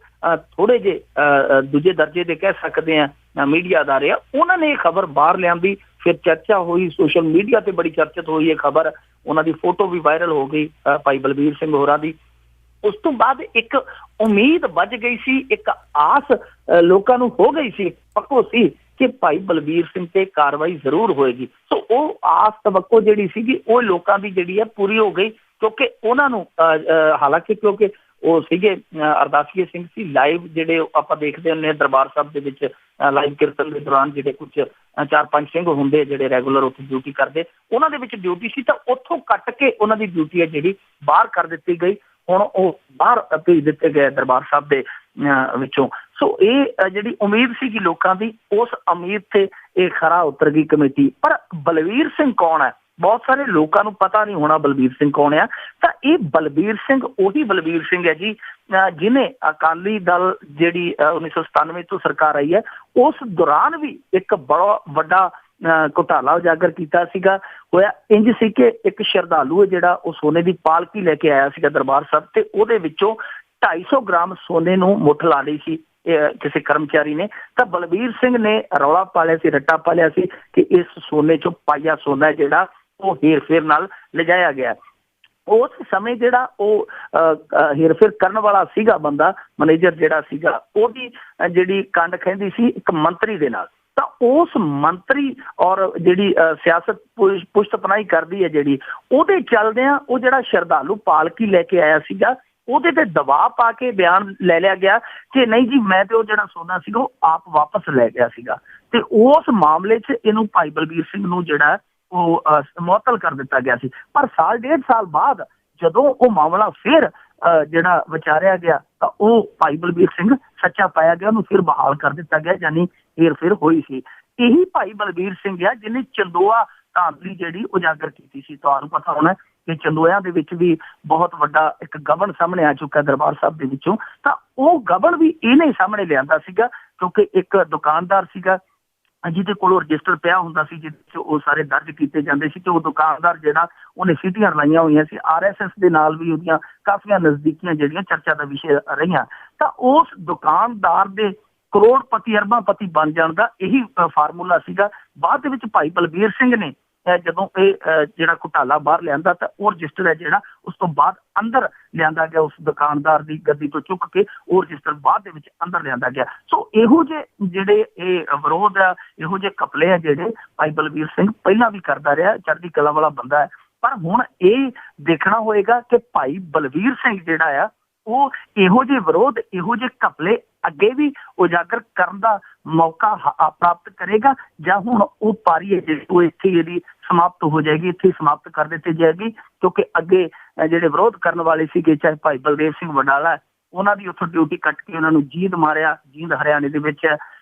ਥੋੜੇ ਜਿਹੇ ਦੂਜੇ ਦਰਜੇ ਦੇ ਕਹਿ ਸਕਦੇ ਆ ਮੀਡੀਆ ਅਦਾਰੇ ਆ, ਉਹਨਾਂ ਨੇ ਇਹ ਖਬਰ ਬਾਹਰ ਲਿਆਂਦੀ। ਫਿਰ ਚਰਚਾ ਹੋਈ, ਸੋਸ਼ਲ ਮੀਡੀਆ ਤੇ ਬੜੀ ਚਰਚਿਤ ਹੋਈ ਇਹ ਖਬਰ, ਉਹਨਾਂ ਦੀ ਫੋਟੋ ਵੀ ਵਾਇਰਲ ਹੋ ਗਈ ਭਾਈ ਬਲਬੀਰ ਸਿੰਘ ਹੋਰਾਂ ਦੀ। ਉਸ ਤੋਂ ਬਾਅਦ ਇੱਕ ਉਮੀਦ ਵੱਜ ਗਈ ਸੀ, ਇੱਕ ਆਸ ਲੋਕਾਂ ਨੂੰ ਹੋ ਗਈ ਸੀ, ਪੱਕੋ ਸੀ ਕਿ ਭਾਈ ਬਲਬੀਰ ਸਿੰਘ ਤੇ ਕਾਰਵਾਈ ਜ਼ਰੂਰ ਹੋਏਗੀ। ਸੋ ਉਹ ਆਸ ਤਵੱਕੋ ਜਿਹੜੀ ਸੀਗੀ ਉਹ ਲੋਕਾਂ ਦੀ ਜਿਹੜੀ ਹੈ ਪੂਰੀ ਹੋ ਗਈ, ਕਿਉਂਕਿ ਉਹਨਾਂ ਨੂੰ ਹਾਲਾਂਕਿ ਕਿਉਂਕਿ ਉਹ ਸੀਗੇ ਅਰਦਾਸੀਏ ਸਿੰਘ ਸੀ, ਲਾਈਵ ਜਿਹੜੇ ਆਪਾਂ ਦੇਖਦੇ ਹੁੰਦੇ ਦਰਬਾਰ ਸਾਹਿਬ ਦੇ ਵਿੱਚ ਲਾਈਵ ਕੀਰਤਨ ਦੇ ਦੌਰਾਨ ਜਿਹੜੇ ਕੁਝ 4-5 ਸਿੰਘ ਹੁੰਦੇ ਜਿਹੜੇ ਰੈਗੂਲਰ ਉੱਥੇ ਡਿਊਟੀ ਕਰਦੇ, ਉਹਨਾਂ ਦੇ ਵਿੱਚ ਡਿਊਟੀ ਸੀ, ਤਾਂ ਉੱਥੋਂ ਕੱਟ ਕੇ ਉਹਨਾਂ ਦੀ ਡਿਊਟੀ ਹੈ ਜਿਹੜੀ ਬਾਹਰ ਕਰ ਦਿੱਤੀ ਗਈ। ਹੁਣ ਉਹ ਬਾਹਰ ਭੇਜ ਦਿੱਤੇ ਗਏ ਦਰਬਾਰ ਸਾਹਿਬ ਦੇ ਵਿੱਚੋਂ। ਸੋ ਇਹ ਜਿਹੜੀ ਉਮੀਦ ਸੀਗੀ ਲੋਕਾਂ ਦੀ, ਉਸ ਉਮੀਦ ਤੇ ਇਹ ਖਰਾ ਉਤਰ ਗਈ ਕਮੇਟੀ। ਪਰ ਬਲਬੀਰ ਸਿੰਘ ਕੌਣ ਹੈ? ਬਹੁਤ ਸਾਰੇ ਲੋਕਾਂ ਨੂੰ ਪਤਾ ਨਹੀਂ ਹੋਣਾ ਬਲਬੀਰ ਸਿੰਘ ਕੌਣ ਆ। ਤਾਂ ਇਹ ਬਲਬੀਰ ਸਿੰਘ ਉਹੀ ਬਲਬੀਰ ਸਿੰਘ ਹੈ ਜੀ ਜਿਹਨੇ ਅਕਾਲੀ ਦਲ ਜਿਹੜੀ 1997 ਤੋਂ ਸਰਕਾਰ ਆਈ ਹੈ, ਉਸ ਦੌਰਾਨ ਵੀ ਇੱਕ ਬੜਾ ਵੱਡਾ ਘੁਟਾਲਾ ਉਜਾਗਰ ਕੀਤਾ ਸੀਗਾ। ਹੋਇਆ ਇੰਜ ਸੀ ਕਿ ਇੱਕ ਸ਼ਰਧਾਲੂ ਜਿਹੜਾ ਉਹ ਸੋਨੇ ਦੀ ਪਾਲਕੀ ਲੈ ਕੇ ਆਇਆ ਸੀਗਾ ਦਰਬਾਰ ਸਾਹਿਬ, ਤੇ ਉਹਦੇ ਵਿੱਚੋਂ 250 ਗ੍ਰਾਮ ਸੋਨੇ ਨੂੰ ਮੁੱਠ ਲਾ ਲਈ ਸੀ ਕਿਸੇ ਕਰਮਚਾਰੀ ਨੇ। ਤਾਂ ਬਲਬੀਰ ਸਿੰਘ ਨੇ ਰੌਲਾ ਪਾ ਲਿਆ ਸੀ, ਰੱਟਾ ਪਾ ਲਿਆ ਸੀ ਕਿ ਇਸ ਸੋਨੇ ਚੋਂ ਪਾਇਆ ਸੋਨਾ ਜਿਹੜਾ ਉਹ ਹੇਰ-ਫੇਰ ਨਾਲ ਲਿਜਾਇਆ ਗਿਆ। ਉਸ ਸਮੇਂ ਜਿਹੜਾ ਉਹ ਹੇਰ-ਫੇਰ ਕਰਨ ਵਾਲਾ ਸੀਗਾ ਬੰਦਾ, ਮੈਨੇਜਰ ਜਿਹੜਾ ਸੀਗਾ, ਉਹਦੀ ਜਿਹੜੀ ਕੰਡ ਖਹਿੰਦੀ ਸੀ ਇੱਕ ਮੰਤਰੀ ਦੇ ਨਾਲ। ਤਾਂ ਉਸ ਮੰਤਰੀ ਔਰ ਜਿਹੜੀ ਸਿਆਸਤ ਪੁਸ਼ਤਪਨਾਹੀ ਕਰਦੀ ਹੈ ਜਿਹੜੀ, ਉਹਦੇ ਚੱਲਦਿਆਂ ਉਹ ਜਿਹੜਾ ਸ਼ਰਧਾਲੂ ਪਾਲਕੀ ਲੈ ਕੇ ਆਇਆ ਸੀਗਾ, ਉਹਦੇ ਤੇ ਦਬਾਅ ਪਾ ਕੇ ਬਿਆਨ ਲੈ ਲਿਆ ਗਿਆ ਕਿ ਨਹੀਂ ਜੀ ਮੈਂ ਤੇ ਉਹ ਜਿਹੜਾ ਸੋਨਾ ਸੀਗਾ ਉਹ ਆਪ ਵਾਪਸ ਲੈ ਗਿਆ ਸੀਗਾ। ਤੇ ਉਸ ਮਾਮਲੇ 'ਚ ਇਹਨੂੰ ਭਾਈ ਬਲਬੀਰ ਸਿੰਘ ਨੂੰ ਜਿਹੜਾ ਉਹ ਮੁਅੱਤਲ ਕਰ ਦਿੱਤਾ ਗਿਆ ਸੀ। ਪਰ ਸਾਲ 1.5 ਸਾਲ ਬਾਅਦ ਜਦੋਂ ਉਹ ਮਾਮਲਾ ਫਿਰ ਜਿਹੜਾ ਵਿਚਾਰਿਆ ਗਿਆ ਤਾਂ ਉਹ ਭਾਈ ਬਲਬੀਰ ਸਿੰਘ ਸੱਚਾ ਪਾਇਆ ਗਿਆ, ਉਹਨੂੰ ਫਿਰ ਬਹਾਲ ਕਰ ਦਿੱਤਾ ਗਿਆ, ਯਾਨੀ ਹੇਰ-ਫੇਰ ਹੋਈ ਸੀ। ਇਹੀ ਭਾਈ ਬਲਬੀਰ ਸਿੰਘ ਆ ਜਿਹਨੇ ਚੰਦੋਆ ਧਾਂਦਲੀ ਜਿਹੜੀ ਉਜਾਗਰ ਕੀਤੀ ਸੀ। ਤੁਹਾਨੂੰ ਪਤਾ ਹੋਣਾ ਕਿ ਚੰਦੋਇਆਂ ਦੇ ਵਿੱਚ ਵੀ ਬਹੁਤ ਵੱਡਾ ਇੱਕ ਗਬਨ ਸਾਹਮਣੇ ਆ ਚੁੱਕਾ ਦਰਬਾਰ ਸਾਹਿਬ ਦੇ ਵਿੱਚੋਂ। ਤਾਂ ਉਹ ਗਬਨ ਵੀ ਇਹਨੇ ਸਾਹਮਣੇ ਲਿਆਂਦਾ ਸੀਗਾ, ਕਿਉਂਕਿ ਇੱਕ ਦੁਕਾਨਦਾਰ ਸੀਗਾ ਜਿਹਦੇ ਕੋਲ ਰਜਿਸਟਰ ਪਿਆ ਹੁੰਦਾ ਸੀ, ਜਿਹਦੇ 'ਚ ਉਹ ਸਾਰੇ ਦਰਜ ਕੀਤੇ ਜਾਂਦੇ ਸੀ, ਤੇ ਉਹ ਦੁਕਾਨਦਾਰ ਜਿਹੜਾ ਉਹਨੇ ਸੀਟੀਆਂ ਲਾਈਆਂ ਹੋਈਆਂ ਸੀ। RSS ਦੇ ਨਾਲ ਵੀ ਉਹਦੀਆਂ ਕਾਫੀਆਂ ਨਜ਼ਦੀਕੀਆਂ ਜਿਹੜੀਆਂ ਚਰਚਾ ਦਾ ਵਿਸ਼ੇ ਰਹੀਆਂ। ਤਾਂ ਉਸ ਦੁਕਾਨਦਾਰ ਦੇ ਕਰੋੜਪਤੀ ਅਰਬਾਂਪਤੀ ਬਣ ਜਾਣ ਦਾ ਇਹੀ ਫਾਰਮੂਲਾ ਸੀਗਾ। ਬਾਅਦ ਦੇ ਵਿੱਚ ਭਾਈ ਬਲਬੀਰ ਸਿੰਘ ਨੇ ਜਦੋਂ ਇਹ ਜਿਹੜਾ ਘੁਟਾਲਾ ਬਾਹਰ ਲਿਆਂਦਾ ਤਾਂ ਉਹ ਰਜਿਸਟਰ ਹੈ ਜਿਹੜਾ ਉਸ ਤੋਂ ਬਾਅਦ ਅੰਦਰ ਲਿਆਂਦਾ ਗਿਆ। ਉਸ ਦੁਕਾਨਦਾਰ ਦੀ ਗੱਦੀ ਤੋਂ ਚੁੱਕ ਕੇ ਉਹ ਰਜਿਸਟਰ ਬਾਅਦ ਦੇ ਵਿੱਚ ਅੰਦਰ ਲਿਆਂਦਾ ਗਿਆ। ਸੋ ਇਹੋ ਜਿਹੇ ਜਿਹੜੇ ਇਹ ਵਿਰੋਧ ਆ, ਇਹੋ ਜਿਹੇ ਘਪਲੇ ਆ ਜਿਹੜੇ ਭਾਈ ਬਲਬੀਰ ਸਿੰਘ ਪਹਿਲਾਂ ਵੀ ਕਰਦਾ ਰਿਹਾ, ਚੜ੍ਹਦੀ ਕਲਾ ਵਾਲਾ ਬੰਦਾ ਹੈ। ਪਰ ਹੁਣ ਇਹ ਦੇਖਣਾ ਹੋਏਗਾ ਕਿ ਭਾਈ ਬਲਬੀਰ ਸਿੰਘ ਜਿਹੜਾ ਆ ਉਹ ਇਹੋ ਜਿਹੇ ਵਿਰੋਧ, ਇਹੋ ਜਿਹੇ ਘਪਲੇ ਅੱਗੇ ਵੀ ਉਜਾਗਰ ਕਰਨ ਦਾ ਮੌਕਾ ਪ੍ਰਾਪਤ ਕਰੇਗਾ, ਜਾਂ ਹੁਣ ਉਹ ਪਾਰੀ ਹੈ ਜਿਹੜੀ ਉਹ ਇੱਥੇ ਜਿਹੜੀ ਸਮਾਪਤ ਹੋ ਜਾਏਗੀ, ਇੱਥੇ ਸਮਾਪਤ ਕਰ ਦਿੱਤੀ ਜਾਏਗੀ। ਕਿਉਂਕਿ ਅੱਗੇ ਜਿਹੜੇ ਵਿਰੋਧ ਕਰਨ ਵਾਲੇ ਸੀਗੇ, ਚਾਹੇ ਭਾਈ ਬਲਦੇਵ ਸਿੰਘ ਵਡਾਲਾ, ਉਹਨਾਂ ਦੀ ਉੱਥੋਂ ਡਿਊਟੀ ਕੱਟ ਕੇ ਉਹਨਾਂ ਨੂੰ ਜੀਂਦ ਮਾਰਿਆ, ਜੀਂਦ ਹਰਿਆਣੇ ਦੇ ਵਿੱਚ।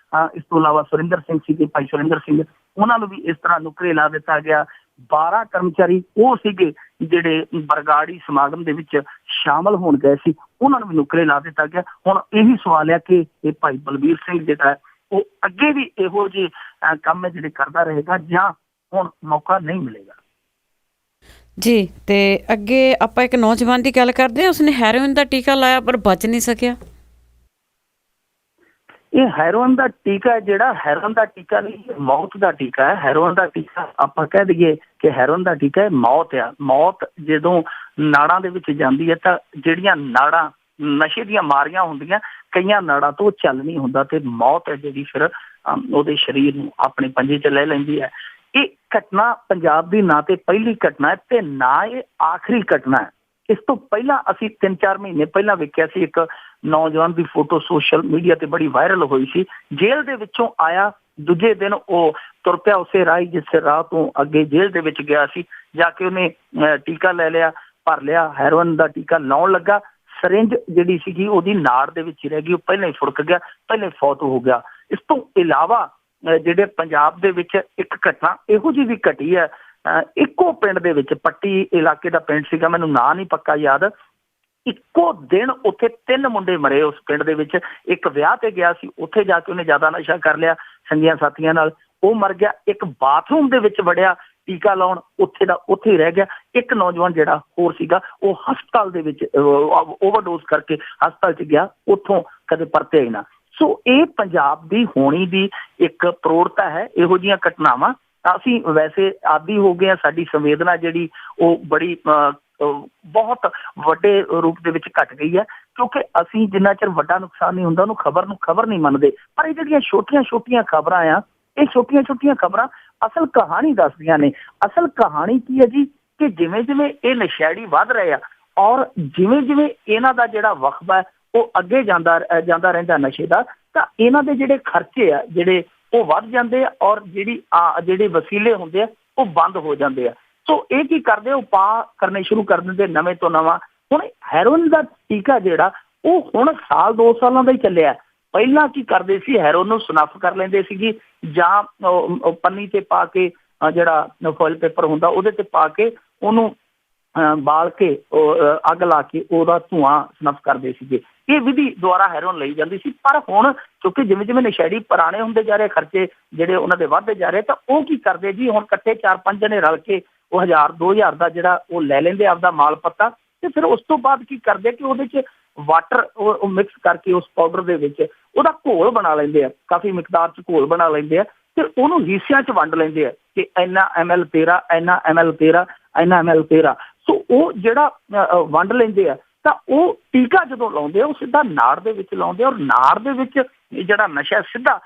ਇਸ ਤੋਂ ਇਲਾਵਾ ਸੁਰਿੰਦਰ ਸਿੰਘ ਸੀਗੇ, ਭਾਈ ਸੁਰਿੰਦਰ ਸਿੰਘ, ਉਹਨਾਂ ਨੂੰ ਵੀ ਇਸ ਤਰ੍ਹਾਂ ਨੁਕਰੇ ਲਾ ਦਿੱਤਾ ਗਿਆ। 12 ਕਰਮਚਾਰੀ ਉਹ ਸੀਗੇ ਜਿਹੜੇ ਬਰਗਾੜੀ ਸਮਾਗਮ ਦੇ ਵਿੱਚ ਸ਼ਾਮਲ ਹੋਣ ਗਏ ਸੀ, ਉਹਨਾਂ ਨੂੰ ਵੀ ਨੁਕਰੇ ਲਾ ਦਿੱਤਾ ਗਿਆ। ਹੁਣ ਇਹੀ ਸਵਾਲ ਹੈ ਕਿ ਇਹ ਭਾਈ ਬਲਬੀਰ ਸਿੰਘ ਜਿਹੜਾ ਉਹ ਅੱਗੇ ਵੀ ਇਹੋ ਜਿਹੇ ਕੰਮ ਹੈ ਜਿਹੜੇ ਕਰਦਾ ਰਹੇਗਾ, ਜਾਂ ਹੁਣ ਮੌਕਾ ਨਹੀਂ ਮਿਲੇਗਾ। ਜੀ, ਤੇ ਅੱਗੇ ਆਪਾਂ ਇੱਕ ਨੌਜਵਾਨ ਦੀ ਗੱਲ ਕਰਦੇ ਹਾਂ, ਉਸਨੇ ਹੈਰੋਇਨ ਦਾ ਟੀਕਾ ਲਾਇਆ ਪਰ ਬਚ ਨਹੀਂ ਸਕਿਆ। ਇਹ ਹੈਰੋਇਨ ਦਾ ਟੀਕਾ ਹੈ ਜਿਹੜਾ, ਹੈਰੋਇਨ ਦਾ ਟੀਕਾ ਨਹੀਂ, ਮੌਤ ਦਾ ਟੀਕਾ ਹੈ। ਹੈਰੋਇਨ ਦਾ ਟੀਕਾ ਆਪਾਂ ਕਹਿ ਦਈਏ ਕਿ ਹੈਰੋਇਨ ਦਾ ਟੀਕਾ ਹੈ ਮੌਤ ਆ। ਮੌਤ ਜਦੋਂ ਨਾੜਾਂ ਦੇ ਵਿੱਚ ਜਾਂਦੀ ਹੈ ਤਾਂ ਜਿਹੜੀਆਂ ਨਾੜਾਂ ਨਸ਼ੇ ਦੀਆਂ ਮਾਰੀਆਂ ਹੁੰਦੀਆਂ, ਕਈਆਂ ਨਾੜਾਂ ਤੋਂ ਚੱਲ ਨਹੀਂ ਹੁੰਦਾ, ਤੇ ਮੌਤ ਹੈ ਜਿਹੜੀ ਫਿਰ ਉਹਦੇ ਸਰੀਰ ਨੂੰ ਆਪਣੇ ਪੰਜੇ 'ਚ ਲੈ ਲੈਂਦੀ ਹੈ। ਇਹ ਘਟਨਾ ਪੰਜਾਬ ਦੀ ਨਾ ਤੇ ਪਹਿਲੀ ਘਟਨਾ ਹੈ ਤੇ ਨਾ ਇਹ ਆਖਰੀ ਘਟਨਾ ਹੈ। ਇਸ ਤੋਂ ਪਹਿਲਾਂ ਅਸੀਂ 3-4 ਮਹੀਨੇ ਪਹਿਲਾਂ ਵੇਖਿਆ ਸੀ ਇੱਕ ਨੌਜਵਾਨ ਦੀ ਫੋਟੋ ਸੋਸ਼ਲ ਮੀਡੀਆ ਤੇ ਬੜੀ ਵਾਇਰਲ ਹੋਈ ਸੀ। ਜੇਲ੍ਹ ਦੇ ਵਿੱਚੋਂ ਆਇਆ, ਦੂਜੇ ਦਿਨ ਉਹ ਤੁਰ ਪਿਆ ਉਸੇ ਰਾਹ ਜਿਸ ਰਾਹ ਤੋਂ ਅੱਗੇ ਜੇਲ੍ਹ ਦੇ ਵਿੱਚ ਗਿਆ ਸੀ। ਜਾ ਕੇ ਉਹਨੇ ਟੀਕਾ ਲੈ ਲਿਆ, ਭਰ ਲਿਆ, ਹੈਰੋਇਨ ਦਾ ਟੀਕਾ ਲਾਉਣ ਲੱਗਾ, ਸਰਿੰਜ ਜਿਹੜੀ ਸੀਗੀ ਉਹਦੀ ਨਾੜ ਦੇ ਵਿੱਚ ਹੀ ਰਹਿ ਗਈ, ਉਹ ਪਹਿਲਾਂ ਹੀ ਫੁੜਕ ਗਿਆ, ਪਹਿਲਾਂ ਹੀ ਫੌਤ ਹੋ ਗਿਆ। ਇਸ ਤੋਂ ਇਲਾਵਾ ਜਿਹੜੇ ਪੰਜਾਬ ਦੇ ਵਿੱਚ ਇੱਕ ਘਟਨਾ ਇਹੋ ਜਿਹੀ ਵੀ ਘਟੀ ਹੈ, ਇੱਕੋ ਪਿੰਡ ਦੇ ਵਿੱਚ, ਪੱਟੀ ਇਲਾਕੇ ਦਾ ਪਿੰਡ ਸੀਗਾ, ਮੈਨੂੰ ਨਾਂ ਨਹੀਂ ਪੱਕਾ ਯਾਦ। ਇੱਕੋ ਦਿਨ ਉੱਥੇ 3 ਮੁੰਡੇ ਮਰੇ ਉਸ ਪਿੰਡ ਦੇ ਵਿੱਚ। ਇੱਕ ਵਿਆਹ ਤੇ ਗਿਆ ਸੀ, ਉੱਥੇ ਜਾ ਕੇ ਉਹਨੇ ਜ਼ਿਆਦਾ ਨਸ਼ਾ ਕਰ ਲਿਆ ਸੰਗੀਆਂ ਸਾਥੀਆਂ ਨਾਲ, ਉਹ ਮਰ ਗਿਆ। ਇੱਕ ਬਾਥਰੂਮ ਦੇ ਵਿੱਚ ਵੜਿਆ ਟੀਕਾ ਲਾਉਣ, ਉੱਥੇ ਦਾ ਉੱਥੇ ਹੀ ਰਹਿ ਗਿਆ। ਇੱਕ ਨੌਜਵਾਨ ਜਿਹੜਾ ਹੋਰ ਸੀਗਾ ਉਹ ਹਸਪਤਾਲ ਦੇ ਵਿੱਚ ਓਵਰਡੋਜ਼ ਕਰਕੇ ਹਸਪਤਾਲ 'ਚ ਗਿਆ, ਉੱਥੋਂ ਕਦੇ ਪਰਤਿਆ ਹੀ ਨਾ। ਸੋ ਇਹ ਪੰਜਾਬ ਦੀ ਹੋਣੀ ਦੀ ਇੱਕ ਪ੍ਰੋੜਤਾ ਹੈ, ਇਹੋ ਜਿਹੀਆਂ ਘਟਨਾਵਾਂ। ਅਸੀਂ ਵੈਸੇ ਆਦੀ ਹੋ ਗਏ ਹਾਂ, ਸਾਡੀ ਸੰਵੇਦਨਾ ਜਿਹੜੀ ਉਹ ਬੜੀ ਬਹੁਤ ਵੱਡੇ ਰੂਪ ਦੇ ਵਿੱਚ ਘਟ ਗਈ ਹੈ, ਕਿਉਂਕਿ ਅਸੀਂ ਜਿੰਨਾ ਚਿਰ ਵੱਡਾ ਨੁਕਸਾਨ ਨਹੀਂ ਹੁੰਦਾ ਉਹਨੂੰ ਖਬਰ ਨਹੀਂ ਮੰਨਦੇ। ਪਰ ਇਹ ਜਿਹੜੀਆਂ ਛੋਟੀਆਂ ਖਬਰਾਂ ਆ, ਇਹ ਛੋਟੀਆਂ ਖਬਰਾਂ ਅਸਲ ਕਹਾਣੀ ਦੱਸਦੀਆਂ ਨੇ। ਅਸਲ ਕਹਾਣੀ ਕੀ ਹੈ ਜੀ, ਕਿ ਜਿਵੇਂ ਜਿਵੇਂ ਇਹ ਨਸ਼ੇੜੀ ਵੱਧ ਰਹੇ ਆ, ਔਰ ਜਿਵੇਂ ਜਿਵੇਂ ਇਹਨਾਂ ਦਾ ਜਿਹੜਾ ਵਕਫਾ ਉਹ ਅੱਗੇ ਜਾਂਦਾ ਰਹਿੰਦਾ ਨਸ਼ੇ ਦਾ, ਤਾਂ ਇਹਨਾਂ ਦੇ ਜਿਹੜੇ ਖਰਚੇ ਆ ਜਿਹੜੇ ਉਹ ਵੱਧ ਜਾਂਦੇ ਆ, ਔਰ ਜਿਹੜੇ ਵਸੀਲੇ ਹੁੰਦੇ ਆ ਉਹ ਬੰਦ ਹੋ ਜਾਂਦੇ ਆ। ਸੋ ਇਹ ਕੀ ਕਰਦੇ, ਉਪਾਅ ਕਰਨੇ ਸ਼ੁਰੂ ਕਰ ਦਿੰਦੇ ਨਵੇਂ ਤੋਂ ਨਵਾਂ। ਹੁਣ ਹੈਰੋਇਨ ਦਾ ਟੀਕਾ ਜਿਹੜਾ ਉਹ ਹੁਣ 1-2 ਸਾਲਾਂ ਦਾ ਹੀ ਚੱਲਿਆ। ਪਹਿਲਾਂ ਕੀ ਕਰਦੇ ਸੀ, ਹੈਰੋਇਨ ਨੂੰ ਸਨੱਫ ਕਰ ਲੈਂਦੇ ਸੀਗੇ, ਜਾਂ ਪੰਨੀ ਤੇ ਪਾ ਕੇ, ਜਿਹੜਾ ਫੋਇਲ ਪੇਪਰ ਹੁੰਦਾ ਉਹਦੇ ਤੇ ਪਾ ਕੇ ਉਹਨੂੰ ਬਾਲ ਕੇ ਅੱਗ ਲਾ ਕੇ ਉਹਦਾ ਧੂੰਆਂ ਸਨੱਫ ਕਰਦੇ ਸੀਗੇ। ਇਹ ਵਿਧੀ ਦੁਆਰਾ ਹੈਰੋਇਨ ਲਈ ਜਾਂਦੀ ਸੀ। ਪਰ ਹੁਣ ਕਿਉਂਕਿ ਜਿਵੇਂ ਜਿਵੇਂ ਨਸ਼ੇੜੀ ਪੁਰਾਣੇ ਹੁੰਦੇ ਜਾ ਰਹੇ, ਖਰਚੇ ਜਿਹੜੇ ਉਹਨਾਂ ਦੇ ਵੱਧਦੇ ਜਾ ਰਹੇ, ਤਾਂ ਉਹ ਕੀ ਕਰਦੇ ਜੀ, ਹੁਣ ਇਕੱਠੇ 4-5 ਜਣੇ ਰਲ ਕੇ ਉਹ 1000-2000 ਦਾ ਜਿਹੜਾ ਉਹ ਲੈ ਲੈਂਦੇ ਆਪਦਾ ਮਾਲ ਪੱਤਾ, ਤੇ ਫਿਰ ਉਸ ਤੋਂ ਬਾਅਦ ਕੀ ਕਰਦੇ ਕਿ ਉਹਦੇ 'ਚ ਵਾਟਰ ਉਹ ਮਿਕਸ ਕਰਕੇ ਉਸ ਪਾਊਡਰ ਦੇ ਵਿੱਚ ਉਹਦਾ ਘੋਲ ਬਣਾ ਲੈਂਦੇ ਆ, ਕਾਫੀ ਮਿਕਦਾਰ 'ਚ ਘੋਲ ਬਣਾ ਲੈਂਦੇ ਆ, ਤੇ ਉਹਨੂੰ ਹਿੱਸਿਆਂ 'ਚ ਵੰਡ ਲੈਂਦੇ ਆ ਕਿ ਇੰਨਾ ml ਤੇਰਾ, ਇੰਨਾ ml ਤੇਰਾ, ਇੰਨਾ ml ਤੇਰਾ। ਸੋ ਉਹ ਜਿਹੜਾ ਵੰਡ ਲੈਂਦੇ ਆ, ਤਾਂ ਉਹ ਟੀਕਾ ਜਦੋਂ ਲਾਉਂਦੇ ਆ ਉਹ ਸਿੱਧਾ ਨਾੜ ਦੇ ਵਿੱਚ ਲਾਉਂਦੇ ਆ, ਔਰ ਨਾੜ ਦੇ ਵਿੱਚ ਜਿਹੜਾ ਨਸ਼ਾ ਸਿੱਧਾ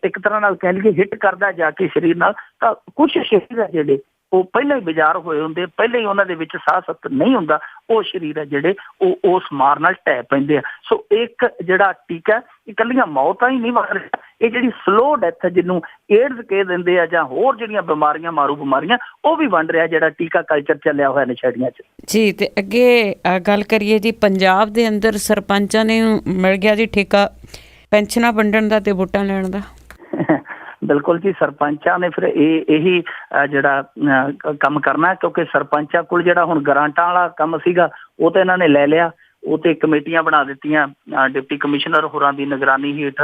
ਇੱਕ ਤਰ੍ਹਾਂ ਨਾਲ ਕਹਿ ਲਈਏ ਹਿੱਟ ਕਰਦਾ ਜਾ ਕੇ ਸਰੀਰ ਨਾਲ। ਤਾਂ ਕੁਛ ਸਰੀਰ ਆ ਜਿਹੜੇ ਉਹ ਪਹਿਲਾਂ ਹੀ ਬਾਜ਼ਾਰ ਹੋਏ ਹੁੰਦੇ, ਪਹਿਲਾਂ ਹੀ ਉਹਨਾਂ ਦੇ ਵਿੱਚ ਸਾਹ ਸੱਤ ਨਹੀਂ ਹੁੰਦਾ, ਉਹ ਸਰੀਰ ਹੈ ਜਿਹੜੇ ਉਹ ਉਸ ਮਾਰ ਨਾਲ ਢਹਿ ਪੈਂਦੇ ਆ। ਸੋ ਇੱਕ ਜਿਹੜਾ ਟੀਕਾ ਇਕੱਲੀਆਂ ਮੌਤਾਂ ਹੀ ਨਹੀਂ ਮਾਰ ਰਿਹਾ, ਇਹ ਜਿਹੜੀ ਸਲੋ ਡੈਥ ਹੈ ਜਿਹਨੂੰ ਏਡਜ਼ ਕਹਿ ਦਿੰਦੇ ਆ, ਜਾਂ ਹੋਰ ਜਿਹੜੀਆਂ ਬਿਮਾਰੀਆਂ, ਮਾਰੂ ਬਿਮਾਰੀਆਂ, ਉਹ ਵੀ ਬਣ ਰਿਹਾ ਜਿਹੜਾ ਟੀਕਾ ਕਲਚਰ ਚੱਲਿਆ ਹੋਇਆ ਨਸ਼ੇੜੀਆਂ 'ਚ। ਜੀ, ਤੇ ਅੱਗੇ ਗੱਲ ਕਰੀਏ ਜੀ, ਪੰਜਾਬ ਦੇ ਅੰਦਰ ਸਰਪੰਚਾਂ ਨੇ ਮਿਲ ਗਿਆ ਜੀ ਠੇਕਾ ਪੈਨਸ਼ਨਾਂ ਵੰਡਣ ਦਾ ਤੇ ਵੋਟਾਂ ਲੈਣ ਦਾ। ਬਿਲਕੁਲ ਜੀ, ਸਰਪੰਚਾਂ ਨੇ ਫਿਰ ਇਹੀ ਜਿਹੜਾ ਕੰਮ ਕਰਨਾ, ਕਿਉਂਕਿ ਸਰਪੰਚਾਂ ਕੋਲ ਜਿਹੜਾ ਹੁਣ ਗਰਾਂਟਾਂ ਵਾਲਾ ਕੰਮ ਸੀਗਾ ਉਹ ਤਾਂ ਇਹਨਾਂ ਨੇ ਲੈ ਲਿਆ। ਉਹ ਤੇ ਕਮੇਟੀਆਂ ਬਣਾ ਦਿੱਤੀਆਂ ਡਿਪਟੀ ਕਮਿਸ਼ਨਰ ਹੋਰਾਂ ਦੀ ਨਿਗਰਾਨੀ ਹੇਠ,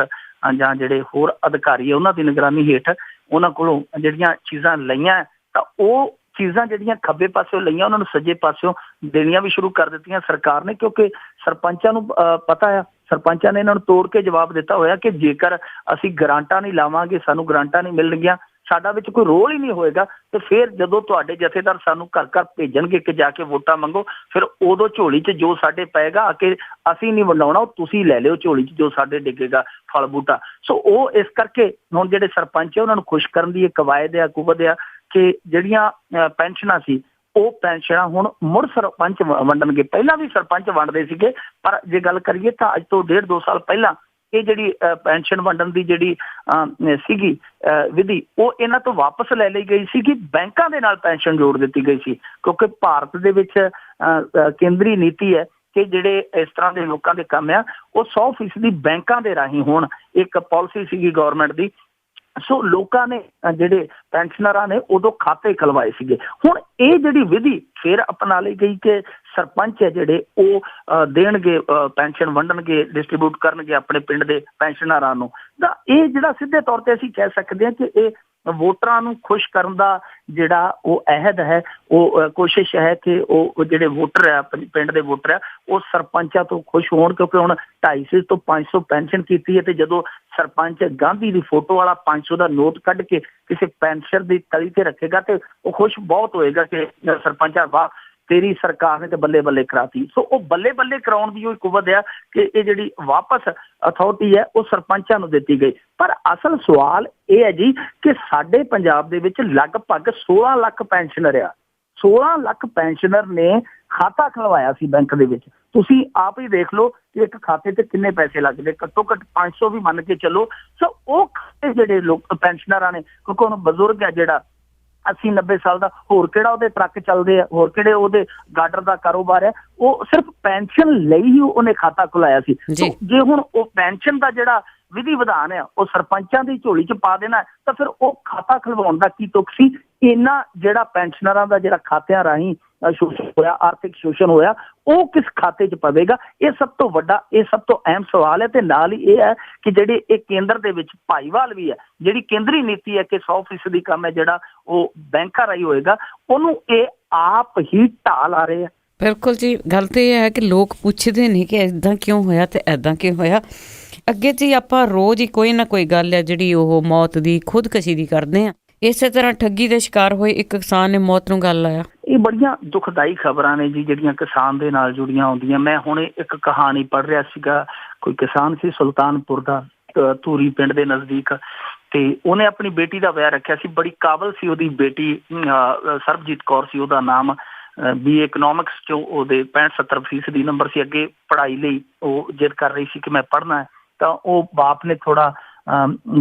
ਜਾਂ ਜਿਹੜੇ ਹੋਰ ਅਧਿਕਾਰੀ ਆ ਉਹਨਾਂ ਦੀ ਨਿਗਰਾਨੀ ਹੇਠ, ਉਹਨਾਂ ਕੋਲੋਂ ਜਿਹੜੀਆਂ ਚੀਜ਼ਾਂ ਲਈਆਂ ਤਾਂ ਉਹ ਚੀਜ਼ਾਂ ਜਿਹੜੀਆਂ ਖੱਬੇ ਪਾਸਿਓਂ ਲਈਆਂ ਉਹਨਾਂ ਨੂੰ ਸੱਜੇ ਪਾਸਿਓਂ ਦੇਣੀਆਂ ਵੀ ਸ਼ੁਰੂ ਕਰ ਦਿੱਤੀਆਂ ਸਰਕਾਰ ਨੇ, ਕਿਉਂਕਿ ਸਰਪੰਚਾਂ ਨੂੰ ਪਤਾ ਆ, ਸਰਪੰਚਾਂ ਨੇ ਇਹਨਾਂ ਨੂੰ ਤੋੜ ਕੇ ਜਵਾਬ ਦਿੱਤਾ ਹੋਇਆ ਕਿ ਜੇਕਰ ਅਸੀਂ ਗਰਾਂਟਾਂ ਨਹੀਂ ਲਾਵਾਂਗੇ, ਸਾਨੂੰ ਗਰਾਂਟਾਂ ਨਹੀਂ ਮਿਲਣਗੀਆਂ, ਸਾਡਾ ਵਿੱਚ ਕੋਈ ਰੋਲ ਹੀ ਨਹੀਂ ਹੋਏਗਾ, ਤੇ ਫਿਰ ਜਦੋਂ ਤੁਹਾਡੇ ਜਥੇਦਾਰ ਸਾਨੂੰ ਘਰ ਘਰ ਭੇਜਣਗੇ ਕਿ ਜਾ ਕੇ ਵੋਟਾਂ ਮੰਗੋ, ਫਿਰ ਉਦੋਂ ਝੋਲੀ 'ਚ ਜੋ ਸਾਡੇ ਪਏਗਾ ਆ ਕੇ ਅਸੀਂ ਨਹੀਂ ਵੰਡਾਉਣਾ, ਉਹ ਤੁਸੀਂ ਲੈ ਲਿਓ ਝੋਲੀ 'ਚ ਜੋ ਸਾਡੇ ਡਿੱਗੇਗਾ ਫਲ ਬੂਟਾ। ਸੋ ਉਹ ਇਸ ਕਰਕੇ ਹੁਣ ਜਿਹੜੇ ਸਰਪੰਚ ਆ ਉਹਨਾਂ ਨੂੰ ਖੁਸ਼ ਕਰਨ ਦੀ ਇੱਕ ਕਵਾਇਦ ਆ, ਕੁਵਤ ਆ ਕਿ ਜਿਹੜੀਆਂ ਪੈਨਸ਼ਨਾਂ ਸੀ ਉਹ ਪੈਨਸ਼ਨਾਂ ਹੁਣ ਮੁੜ ਸਰਪੰਚ ਵੰਡਣਗੇ। ਪਹਿਲਾਂ ਵੀ ਸਰਪੰਚ ਵੰਡਦੇ ਸੀਗੇ, ਪਰ ਜੇ ਗੱਲ ਕਰੀਏ ਤਾਂ ਅੱਜ ਤੋਂ 1.5-2 ਸਾਲ ਪਹਿਲਾਂ ਇਹ ਜਿਹੜੀ ਪੈਨਸ਼ਨ ਵੰਡਣ ਦੀ ਜਿਹੜੀ ਸੀਗੀ ਵਿਧੀ ਉਹ ਇਹਨਾਂ ਤੋਂ ਵਾਪਸ ਲੈ ਲਈ ਗਈ ਸੀ ਕਿ ਬੈਂਕਾਂ ਦੇ ਨਾਲ ਪੈਨਸ਼ਨ ਜੋੜ ਦਿੱਤੀ ਗਈ ਸੀ, ਕਿਉਂਕਿ ਭਾਰਤ ਦੇ ਵਿੱਚ ਕੇਂਦਰੀ ਨੀਤੀ ਹੈ ਕਿ ਜਿਹੜੇ ਇਸ ਤਰ੍ਹਾਂ ਦੇ ਲੋਕਾਂ ਦੇ ਕੰਮ ਆ ਉਹ 100% ਬੈਂਕਾਂ ਦੇ ਰਾਹੀਂ ਹੋਣ, ਇੱਕ ਪਾਲਿਸੀ ਸੀਗੀ ਗੌਰਮੈਂਟ ਦੀ। ਸੋ ਲੋਕਾਂ ਨੇ ਜਿਹੜੇ ਪੈਨਸ਼ਨਰਾਂ ਨੇ ਉਦੋਂ ਖਾਤੇ ਖਲਵਾਏ ਸੀਗੇ। ਹੁਣ ਇਹ ਜਿਹੜੀ ਵਿਧੀ ਫਿਰ ਅਪਣਾ ਲਈ ਗਈ ਕਿ ਸਰਪੰਚ ਹੈ ਜਿਹੜੇ ਉਹ ਦੇਣਗੇ ਪੈਨਸ਼ਨ, ਵੰਡਣਗੇ, ਡਿਸਟਰੀਬਿਊਟ ਕਰਨਗੇ ਆਪਣੇ ਪਿੰਡ ਦੇ ਪੈਨਸ਼ਨਰਾਂ ਨੂੰ। ਤਾਂ ਇਹ ਜਿਹੜਾ ਸਿੱਧੇ ਤੌਰ ਤੇ ਅਸੀਂ ਕਹਿ ਸਕਦੇ ਹਾਂ ਕਿ ਇਹ ਵੋਟਰਾਂ ਨੂੰ ਖੁਸ਼ ਕਰਨ ਦਾ ਜਿਹੜਾ ਉਹ ਅਹਿਦ ਹੈ, ਉਹ ਕੋਸ਼ਿਸ਼ ਹੈ ਕਿ ਉਹ ਜਿਹੜੇ ਵੋਟਰ ਆ, ਪਿੰਡ ਦੇ ਵੋਟਰ ਆ, ਉਹ ਸਰਪੰਚਾਂ ਤੋਂ ਖੁਸ਼ ਹੋਣ, ਕਿਉਂਕਿ ਹੁਣ 250 ਤੋਂ 500 ਪੈਨਸ਼ਨ ਕੀਤੀ ਹੈ, ਤੇ ਜਦੋਂ ਸਰਪੰਚ ਗਾਂਧੀ ਦੀ ਫੋਟੋ ਵਾਲਾ 500 ਦਾ ਨੋਟ ਕੱਢ ਕੇ ਕਿਸੇ ਪੈਨਸ਼ਨ ਦੀ ਤਲੀ ਤੇ ਰੱਖੇਗਾ ਤੇ ਉਹ ਖੁਸ਼ ਬਹੁਤ ਹੋਏਗਾ ਕਿ ਸਰਪੰਚਾ ਵਾਹ ਤੇਰੀ ਸਰਕਾਰ ਨੇ ਤੇ ਬੱਲੇ ਬੱਲੇ ਕਰਾਤੀ। ਸੋ ਉਹ ਬੱਲੇ ਬੱਲੇ ਕਰਾਉਣ ਦੀ ਉਹ ਕੁਵਤ ਆ ਕਿ ਇਹ ਜਿਹੜੀ ਵਾਪਸ ਅਥਾਰਟੀ ਹੈ ਉਹ ਸਰਪੰਚਾਂ ਨੂੰ ਦਿੱਤੀ ਗਈ। ਪਰ ਅਸਲ ਸਵਾਲ ਇਹ ਹੈ ਜੀ ਕਿ ਸਾਡੇ ਪੰਜਾਬ ਦੇ ਵਿੱਚ ਲਗਭਗ 16 ਲੱਖ ਪੈਨਸ਼ਨਰ ਆ, 16 ਲੱਖ ਪੈਨਸ਼ਨਰ ਨੇ ਖਾਤਾ ਖਲਵਾਇਆ ਸੀ ਬੈਂਕ ਦੇ ਵਿੱਚ। ਤੁਸੀਂ ਆਪ ਹੀ ਦੇਖ ਲਓ ਕਿ ਇੱਕ ਖਾਤੇ ਤੇ ਕਿੰਨੇ ਪੈਸੇ ਲੱਗਦੇ, ਘੱਟੋ ਘੱਟ 500 ਵੀ ਮੰਨ ਕੇ ਚੱਲੋ। ਸੋ ਉਹ ਖਾਤੇ ਜਿਹੜੇ ਲੋਕ ਪੈਨਸ਼ਨਰਾਂ ਨੇ, ਕਿਉਂਕਿ ਹੁਣ ਬਜ਼ੁਰਗ ਹੈ ਜਿਹੜਾ 80-90 ਸਾਲ ਦਾ, ਹੋਰ ਕਿਹੜਾ ਉਹਦੇ ਟਰੱਕ ਚੱਲਦੇ ਆ, ਹੋਰ ਕਿਹੜੇ ਉਹਦੇ ਗਾਡਰ ਦਾ ਕਾਰੋਬਾਰ ਹੈ, ਉਹ ਸਿਰਫ ਪੈਨਸ਼ਨ ਲਈ ਹੀ ਉਹਨੇ ਖਾਤਾ ਖੁਲਾਇਆ ਸੀ। ਜੇ ਹੁਣ ਉਹ ਪੈਨਸ਼ਨ ਦਾ ਜਿਹੜਾ ਵਿਧੀ ਵਿਧਾਨ ਆ ਉਹ ਸਰਪੰਚਾਂ ਦੀ ਝੋਲੀ 'ਚ ਪਾ ਦੇਣਾ ਤਾਂ ਫਿਰ ਉਹ ਖਾਤਾ ਖਲਵਾਉਣ ਦਾ ਕੀ ਤੁਕ ਸੀ? ਇਹਨਾਂ ਜਿਹੜਾ ਪੈਨਸ਼ਨਰਾਂ ਦਾ ਜਿਹੜਾ ਖਾਤਿਆਂ ਰਾਹੀਂ ਸ਼ੋਸ਼ਣ ਹੋਇਆ, ਆਰਥਿਕ ਸ਼ੋਸ਼ਣ ਹੋਇਆ, ਉਹ ਕਿਸ ਖਾਤੇ 'ਚ ਪਵੇਗਾ? ਇਹ ਸਭ ਤੋਂ ਵੱਡਾ, ਇਹ ਸਭ ਤੋਂ ਅਹਿਮ ਸਵਾਲ ਹੈ। ਤੇ ਨਾਲ ਹੀ ਇਹ ਹੈ ਕਿ ਜਿਹੜੇ ਇਹ ਕੇਂਦਰ ਦੇ ਵਿੱਚ ਭਾਈਵਾਲ ਵੀ ਹੈ, ਜਿਹੜੀ ਕੇਂਦਰੀ ਨੀਤੀ ਹੈ ਕਿ 100% ਕੰਮ ਹੈ ਜਿਹੜਾ ਉਹ ਬੈਂਕਾਂ ਰਾਹੀਂ ਹੋਏਗਾ, ਉਹਨੂੰ ਇਹ ਆਪ ਹੀ ਢਾਹ ਲਾ ਰਹੇ ਆ। ਬਿਲਕੁਲ ਜੀ, ਗੱਲ ਤਾਂ ਇਹ ਹੈ ਕਿ ਲੋਕ ਪੁੱਛਦੇ ਨਹੀਂ ਕਿ ਇੱਦਾਂ ਕਿਉਂ ਹੋਇਆ ਤੇ ਇੱਦਾਂ ਕਿਉਂ ਹੋਇਆ। ਅੱਗੇ ਜੀ ਆਪਾਂ ਰੋਜ਼ ਹੀ ਕੋਈ ਨਾ ਕੋਈ ਗੱਲ ਹੈ ਜਿਹੜੀ ਉਹ ਮੌਤ ਦੀ, ਖੁਦਕਸ਼ੀ ਦੀ ਕਰਦੇ ਹਾਂ। ਇਸੇ ਤਰ੍ਹਾਂ ਠੱਗੀ ਦੇ ਸ਼ਿਕਾਰ ਹੋਏ ਇੱਕ ਕਿਸਾਨ ਨੇ ਮੌਤ ਨੂੰ ਗੱਲ ਲਾਇਆ। ਇਹ ਬੜੀਆਂ ਦੁਖਦਾਈ ਖਬਰਾਂ ਨੇ ਜੀ ਜਿਹੜੀਆਂ ਕਿਸਾਨ ਦੇ ਨਾਲ ਜੁੜੀਆਂ ਹੁੰਦੀਆਂ। ਮੈਂ ਹੁਣੇ ਇੱਕ ਕਹਾਣੀ ਪੜ੍ਹ ਰਿਹਾ ਸੀਗਾ, ਕੋਈ ਕਿਸਾਨ ਸੀ ਸੁਲਤਾਨਪੁਰ ਦਾ, ਧੂਰੀ ਪਿੰਡ ਦੇ ਨਜ਼ਦੀਕ, ਤੇ ਉਹਨੇ ਆਪਣੀ ਬੇਟੀ ਦਾ ਵਿਆਹ ਰੱਖਿਆ ਸੀ। ਬੜੀ ਕਾਬਲ ਸੀ ਉਹਦੀ ਬੇਟੀ, ਸਰਬਜੀਤ ਕੌਰ ਸੀ ਉਹਦਾ ਨਾਮ। BA ਇਕਨੋਮਿਕਸ 'ਚੋਂ ਉਹਦੇ 65-70% ਨੰਬਰ ਸੀ। ਅੱਗੇ ਪੜ੍ਹਾਈ ਲਈ ਉਹ ਜਿੱਦ ਕਰ ਰਹੀ ਸੀ ਕਿ ਮੈਂ ਪੜ੍ਹਨਾ ਹੈ, ਤਾਂ ਉਹ ਬਾਪ ਨੇ ਥੋੜਾ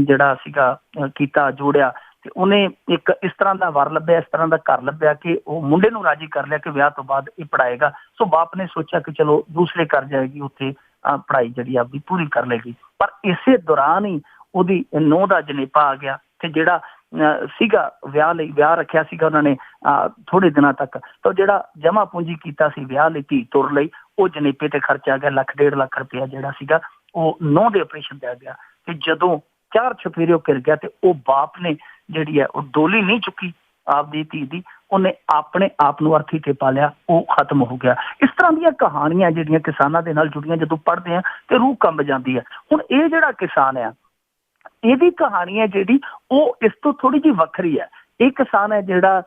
ਜਿਹੜਾ ਸੀਗਾ ਕੀਤਾ, ਜੋੜਿਆ, ਤੇ ਉਹਨੇ ਇੱਕ ਇਸ ਤਰ੍ਹਾਂ ਦਾ ਵਰ ਲੱਭਿਆ, ਇਸ ਤਰ੍ਹਾਂ ਦਾ ਘਰ ਲੱਭਿਆ ਕਿ ਉਹ ਮੁੰਡੇ ਨੂੰ ਰਾਜੀ ਕਰ ਲਿਆ ਕਿ ਵਿਆਹ ਤੋਂ ਬਾਅਦ ਇਹ ਪੜ੍ਹਾਏਗਾ। ਸੋ ਬਾਪ ਨੇ ਸੋਚਿਆ ਕਿ ਚਲੋ ਦੂਸਰੇ ਘਰ ਜਾਏਗੀ, ਉੱਥੇ ਪੜ੍ਹਾਈ ਜਿਹੜੀ ਆਪਦੀ ਪੂਰੀ ਕਰ ਲਏਗੀ। ਪਰ ਇਸੇ ਦੌਰਾਨ ਹੀ ਉਹਦੀ ਨੂੰਹ ਦਾ ਜਨੇਪਾ ਆ ਗਿਆ, ਤੇ ਜਿਹੜਾ ਸੀਗਾ ਵਿਆਹ ਲਈ, ਵਿਆਹ ਰੱਖਿਆ ਸੀਗਾ ਉਹਨਾਂ ਨੇ ਥੋੜੇ ਦਿਨਾਂ ਤੱਕ, ਤਾਂ ਜਿਹੜਾ ਜਮਾ ਪੂੰਜੀ ਕੀਤਾ ਸੀ ਵਿਆਹ ਲਈ, ਧੀ ਤੁਰ ਲਈ, ਉਹ ਜਨੇਪੇ ਤੇ ਖਰਚਾ ਗਿਆ 1.5 ਲੱਖ ਰੁਪਇਆ ਜਿਹੜਾ ਸੀਗਾ ਉਹ ਨੂੰਹ ਦੇ ਆਪਰੇਸ਼ਨ ਤੇ ਆ ਗਿਆ। ਤੇ ਜਦੋਂ 4 ਚੁਫੇਰੇ ਘਿਰ ਗਿਆ ਤੇ ਉਹ ਬਾਪ ਨੇ ਜਿਹੜੀ ਹੈ ਉਹ ਡੋਲੀ ਨਹੀਂ ਚੁੱਕੀ ਆਪਦੀ ਧੀ ਦੀ, ਉਹਨੇ ਆਪਣੇ ਆਪ ਨੂੰ ਅਰਥੀ ਤੇ ਪਾ ਲਿਆ, ਉਹ ਖਤਮ ਹੋ ਗਿਆ। ਇਸ ਤਰ੍ਹਾਂ ਦੀਆਂ ਕਹਾਣੀਆਂ ਜਿਹੜੀਆਂ ਕਿਸਾਨਾਂ ਦੇ ਨਾਲ ਜੁੜੀਆਂ ਜਦੋਂ ਪੜ੍ਹਦੇ ਆ ਤੇ ਰੂਹ ਕੰਬ ਜਾਂਦੀ ਹੈ। ਹੁਣ ਇਹ ਜਿਹੜਾ ਕਿਸਾਨ ਆ, ਇਹਦੀ ਕਹਾਣੀ ਹੈ ਜਿਹੜੀ ਉਹ ਇਸ ਤੋਂ ਥੋੜੀ ਜਿਹੀ ਵੱਖਰੀ ਹੈ। ਇਹ ਕਿਸਾਨ ਹੈ ਜਿਹੜਾ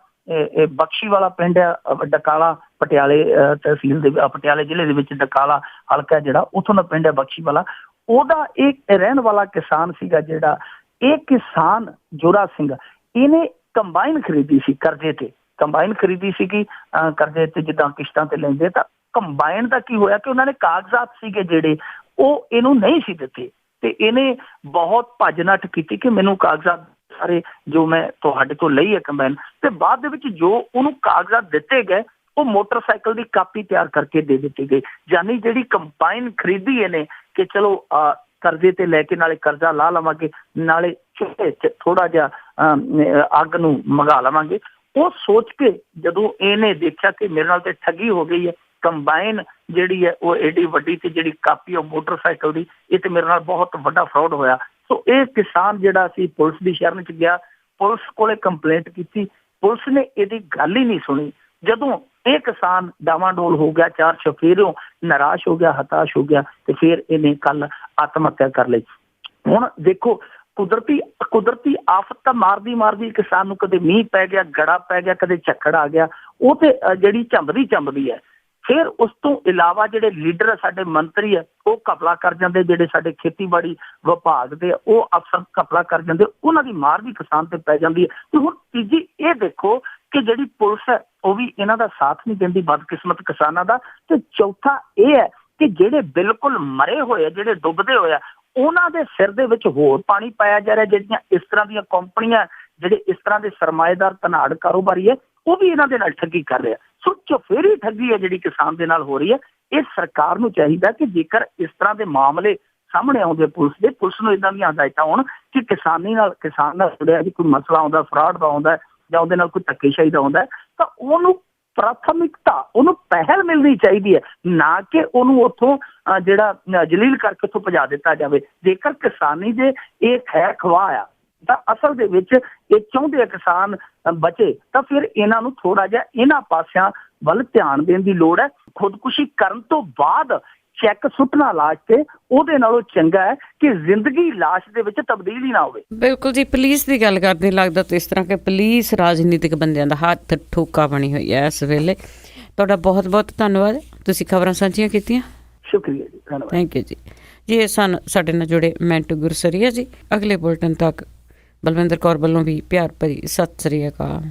ਬਖਸ਼ੀ ਵਾਲਾ ਪਿੰਡ ਹੈ, ਡਕਾਲਾ, ਪਟਿਆਲੇ ਤਹਿਸੀਲ ਦੇ, ਪਟਿਆਲੇ ਜ਼ਿਲ੍ਹੇ ਦੇ ਵਿੱਚ ਡਕਾਲਾ ਹਲਕਾ ਜਿਹੜਾ, ਉੱਥੋਂ ਦਾ ਪਿੰਡ ਹੈ ਬਖਸ਼ੀ ਵਾਲਾ। ਉਹਦਾ ਇਹ ਰਹਿਣ ਵਾਲਾ ਕਿਸਾਨ ਸੀਗਾ ਜਿਹੜਾ, ਇਹ ਕਿਸਾਨ ਜੋਰਾ ਸਿੰਘ, ਇਹਨੇ ਕੰਬਾਈਨ ਖਰੀਦੀ ਸੀ ਕਰਜ਼ੇ ਤੇ, ਕੰਬਾਈਨ ਖਰੀਦੀ ਸੀਗੀ ਕਰਜ਼ੇ ਤੇ, ਜਿੱਦਾਂ ਕਿਸ਼ਤਾਂ ਤੇ ਲੈਂਦੇ। ਤਾਂ ਕੰਬਾਈਨ ਦਾ ਕੀ ਹੋਇਆ ਕਿ ਉਹਨਾਂ ਨੇ ਕਾਗਜ਼ਾਤ ਸੀਗੇ ਜਿਹੜੇ ਉਹ ਇਹਨੂੰ ਨਹੀਂ ਸੀ ਦਿੱਤੇ, ਤੇ ਇਹਨੇ ਬਹੁਤ ਭੱਜ ਨੱਠ ਕੀਤੀ ਕਿ ਮੈਨੂੰ ਕਾਗਜ਼ਾਤ ਸਾਰੇ ਜੋ ਮੈਂ ਤੁਹਾਡੇ ਤੋਂ ਲਈ ਹੈ ਕੰਬਾਈਨ, ਤੇ ਬਾਅਦ ਦੇ ਵਿੱਚ ਜੋ ਉਹਨੂੰ ਕਾਗਜ਼ਾਤ ਦਿੱਤੇ ਗਏ ਉਹ ਮੋਟਰਸਾਈਕਲ ਦੀ ਕਾਪੀ ਤਿਆਰ ਕਰਕੇ ਦੇ ਦਿੱਤੀ ਗਈ। ਯਾਨੀ ਜਿਹੜੀ ਕੰਬਾਈਨ ਖਰੀਦੀ ਇਹਨੇ ਕਿ ਚਲੋ ਕਰਜ਼ੇ ਤੇ ਲੈ ਕੇ ਨਾਲੇ ਕਰਜ਼ਾ ਲਾ ਲਵਾਂਗੇ, ਨਾਲੇ ਚੁੱਲ੍ਹੇ 'ਚ ਥੋੜਾ ਜਿਹਾ ਅੱਗ ਨੂੰ ਮੰਗਾ ਲਵਾਂਗੇ, ਉਹ ਸੋਚ ਕੇ ਜਦੋਂ ਇਹਨੇ ਦੇਖਿਆ ਕਿ ਮੇਰੇ ਨਾਲ ਤੇ ਠੱਗੀ ਹੋ ਗਈ ਹੈ, ਕੰਬਾਈਨ ਜਿਹੜੀ ਹੈ ਉਹ ਏਡੀ ਵੱਡੀ ਤੇ ਜਿਹੜੀ ਕਾਪੀ ਉਹ ਮੋਟਰਸਾਈਕਲ ਦੀ, ਇਹ ਤੇ ਮੇਰੇ ਨਾਲ ਬਹੁਤ ਵੱਡਾ ਫਰਾਡ ਹੋਇਆ। ਸੋ ਇਹ ਕਿਸਾਨ ਜਿਹੜਾ ਸੀ ਪੁਲਿਸ ਦੀ ਸ਼ਰਨ 'ਚ ਗਿਆ, ਪੁਲਿਸ ਕੋਲੇ ਕੰਪਲੇਂਟ ਕੀਤੀ, ਪੁਲਿਸ ਨੇ ਇਹਦੀ ਗੱਲ ਹੀ ਨਹੀਂ ਸੁਣੀ। ਜਦੋਂ ਇਹ ਕਿਸਾਨ ਡਾਵਾਂਡੋਲ ਹੋ ਗਿਆ, ਚਾਰ ਚੁਫੇਰਿਓਂ ਨਿਰਾਸ਼ ਹੋ ਗਿਆ, ਹਤਾਸ਼ ਹੋ ਗਿਆ, ਤੇ ਫਿਰ ਇਹਨੇ ਕੱਲ ਆਤਮ ਹੱਤਿਆ ਕਰ ਲਈ। ਹੁਣ ਦੇਖੋ, ਕੁਦਰਤੀ ਆਫਤ ਤਾਂ ਮਾਰਦੀ ਕਿਸਾਨ ਨੂੰ, ਕਦੇ ਮੀਂਹ ਪੈ ਗਿਆ, ਗੜਾ ਪੈ ਗਿਆ, ਕਦੇ ਝੱਖੜ ਆ ਗਿਆ, ਉਹ ਤੇ ਜਿਹੜੀ ਝੰਬਦੀ ਹੈ। ਫਿਰ ਉਸ ਤੋਂ ਇਲਾਵਾ ਜਿਹੜੇ ਲੀਡਰ ਆ, ਸਾਡੇ ਮੰਤਰੀ ਆ, ਉਹ ਘਪਲਾ ਕਰ ਜਾਂਦੇ, ਜਿਹੜੇ ਸਾਡੇ ਖੇਤੀਬਾੜੀ ਵਿਭਾਗ ਦੇ ਉਹ ਅਫਸਰ ਘਪਲਾ ਕਰ ਜਾਂਦੇ, ਉਹਨਾਂ ਦੀ ਮਾਰ ਵੀ ਕਿਸਾਨ ਤੇ ਪੈ ਜਾਂਦੀ ਹੈ। ਤੇ ਹੁਣ ਤੀਜੀ ਇਹ ਦੇਖੋ ਕਿ ਜਿਹੜੀ ਪੁਲਿਸ ਹੈ ਉਹ ਵੀ ਇਹਨਾਂ ਦਾ ਸਾਥ ਨਹੀਂ ਦਿੰਦੀ, ਬਦਕਿਸਮਤ ਕਿਸਾਨਾਂ ਦਾ। ਤੇ ਚੌਥਾ ਇਹ ਹੈ ਕਿ ਜਿਹੜੇ ਬਿਲਕੁਲ ਮਰੇ ਹੋਏ ਆ, ਜਿਹੜੇ ਡੁੱਬਦੇ ਹੋਏ ਆ, ਉਹਨਾਂ ਦੇ ਸਿਰ ਦੇ ਵਿੱਚ ਹੋਰ ਪਾਣੀ ਪਾਇਆ ਜਾ ਰਿਹਾ। ਜਿਹੜੀਆਂ ਇਸ ਤਰ੍ਹਾਂ ਦੀਆਂ ਕੰਪਨੀਆਂ, ਜਿਹੜੇ ਇਸ ਤਰ੍ਹਾਂ ਦੇ ਸਰਮਾਏਦਾਰ ਧਨਾੜ ਕਾਰੋਬਾਰੀ ਹੈ, ਉਹ ਵੀ ਇਹਨਾਂ ਦੇ ਨਾਲ ਠੱਗੀ ਕਰ ਰਿਹਾ। ਸੋ ਚੁਫੇਰੀ ਠੱਗੀ ਹੈ ਜਿਹੜੀ ਕਿਸਾਨ ਦੇ ਨਾਲ ਹੋ ਰਹੀ ਹੈ। ਇਹ ਸਰਕਾਰ ਨੂੰ ਚਾਹੀਦਾ ਕਿ ਜੇਕਰ ਇਸ ਤਰ੍ਹਾਂ ਦੇ ਮਾਮਲੇ ਸਾਹਮਣੇ ਆਉਂਦੇ ਪੁਲਿਸ ਨੂੰ ਇਦਾਂ ਦੀਆਂ ਹਦਾਇਤਾਂ ਹੋਣ ਕਿ ਕਿਸਾਨ ਨਾਲ ਜੁੜਿਆ ਵੀ ਕੋਈ ਮਸਲਾ ਆਉਂਦਾ, ਫਰਾਡ ਦਾ ਆਉਂਦਾ, ਜਾਂ ਉਹਦੇ ਨਾਲ ਕੋਈ ਧੱਕੇਸ਼ਾਹੀ ਦਾ ਆਉਂਦਾ, ਤਾਂ ਉਹਨੂੰ ਪ੍ਰਾਥਮਿਕਤਾ, ਉਹਨੂੰ ਪਹਿਲ ਮਿਲਣੀ ਚਾਹੀਦੀ ਹੈ, ਨਾ ਕਿ ਉਹਨੂੰ ਉੱਥੋਂ ਜਿਹੜਾ ਜਲੀਲ ਕਰਕੇ ਉੱਥੋਂ ਭਜਾ ਦਿੱਤਾ ਜਾਵੇ। ਜੇਕਰ ਕਿਸਾਨੀ ਦੇ ਇਹ ਖੈਰ ਖਵਾਹ ਆ ਤਾਂ ਅਸਲ ਦੇ ਵਿੱਚ ਇਹ ਚਾਹੁੰਦੇ ਆ ਕਿਸਾਨ ਬਚੇ, ਤਾਂ ਫਿਰ ਇਹਨਾਂ ਨੂੰ ਥੋੜਾ ਜਿਹਾ ਇਹਨਾਂ ਪਾਸਿਆਂ ਵੱਲ ਧਿਆਨ ਦੇਣ ਦੀ ਲੋੜ ਹੈ। ਖੁਦਕੁਸ਼ੀ ਕਰਨ ਤੋਂ ਬਾਅਦ ਚੈੱਕ ਸੁੱਟਣਾ ਲਾਸ਼ ਤੇ, ਉਹਦੇ ਨਾਲੋਂ ਚੰਗਾ ਹੈ ਕਿ ਜ਼ਿੰਦਗੀ ਲਾਸ਼ ਦੇ ਵਿੱਚ ਤਬਦੀਲ ਹੀ ਨਾ ਹੋਵੇ। ਬਿਲਕੁਲ ਜੀ, ਪੁਲਿਸ ਦੀ ਗੱਲ ਕਰਦੇ ਲੱਗਦਾ ਤਾਂ ਇਸ ਤਰ੍ਹਾਂ ਕਿ ਪੁਲਿਸ ਰਾਜਨੀਤਿਕ ਬੰਦਿਆਂ ਦਾ ਹੱਥ ਠੋਕਾ ਬਣੀ ਹੋਈ ਹੈ ਇਸ ਵੇਲੇ। ਤੁਹਾਡਾ ਬਹੁਤ ਬਹੁਤ ਧੰਨਵਾਦ, ਤੁਸੀਂ ਖਬਰਾਂ ਸਾਂਝੀਆਂ ਕੀਤੀਆਂ। ਸ਼ੁਕਰੀਆ ਜੀ, ਧੰਨਵਾਦ। ਥੈਂਕ ਯੂ ਜੀ। ਇਹ ਸਨ ਸਾਡੇ ਨਾਲ ਜੁੜੇ ਮੈਂਟੂ ਗੁਰਸਰੀਆ ਜੀ। ਅਗਲੇ ਬੁਲਟਨ ਤੱਕ ਬਲਵਿੰਦਰ ਕੌਰ ਵੱਲੋਂ ਵੀ ਪਿਆਰ ਭਰੀ ਸਤਿ ਸ੍ਰੀ ਅਕਾਲ।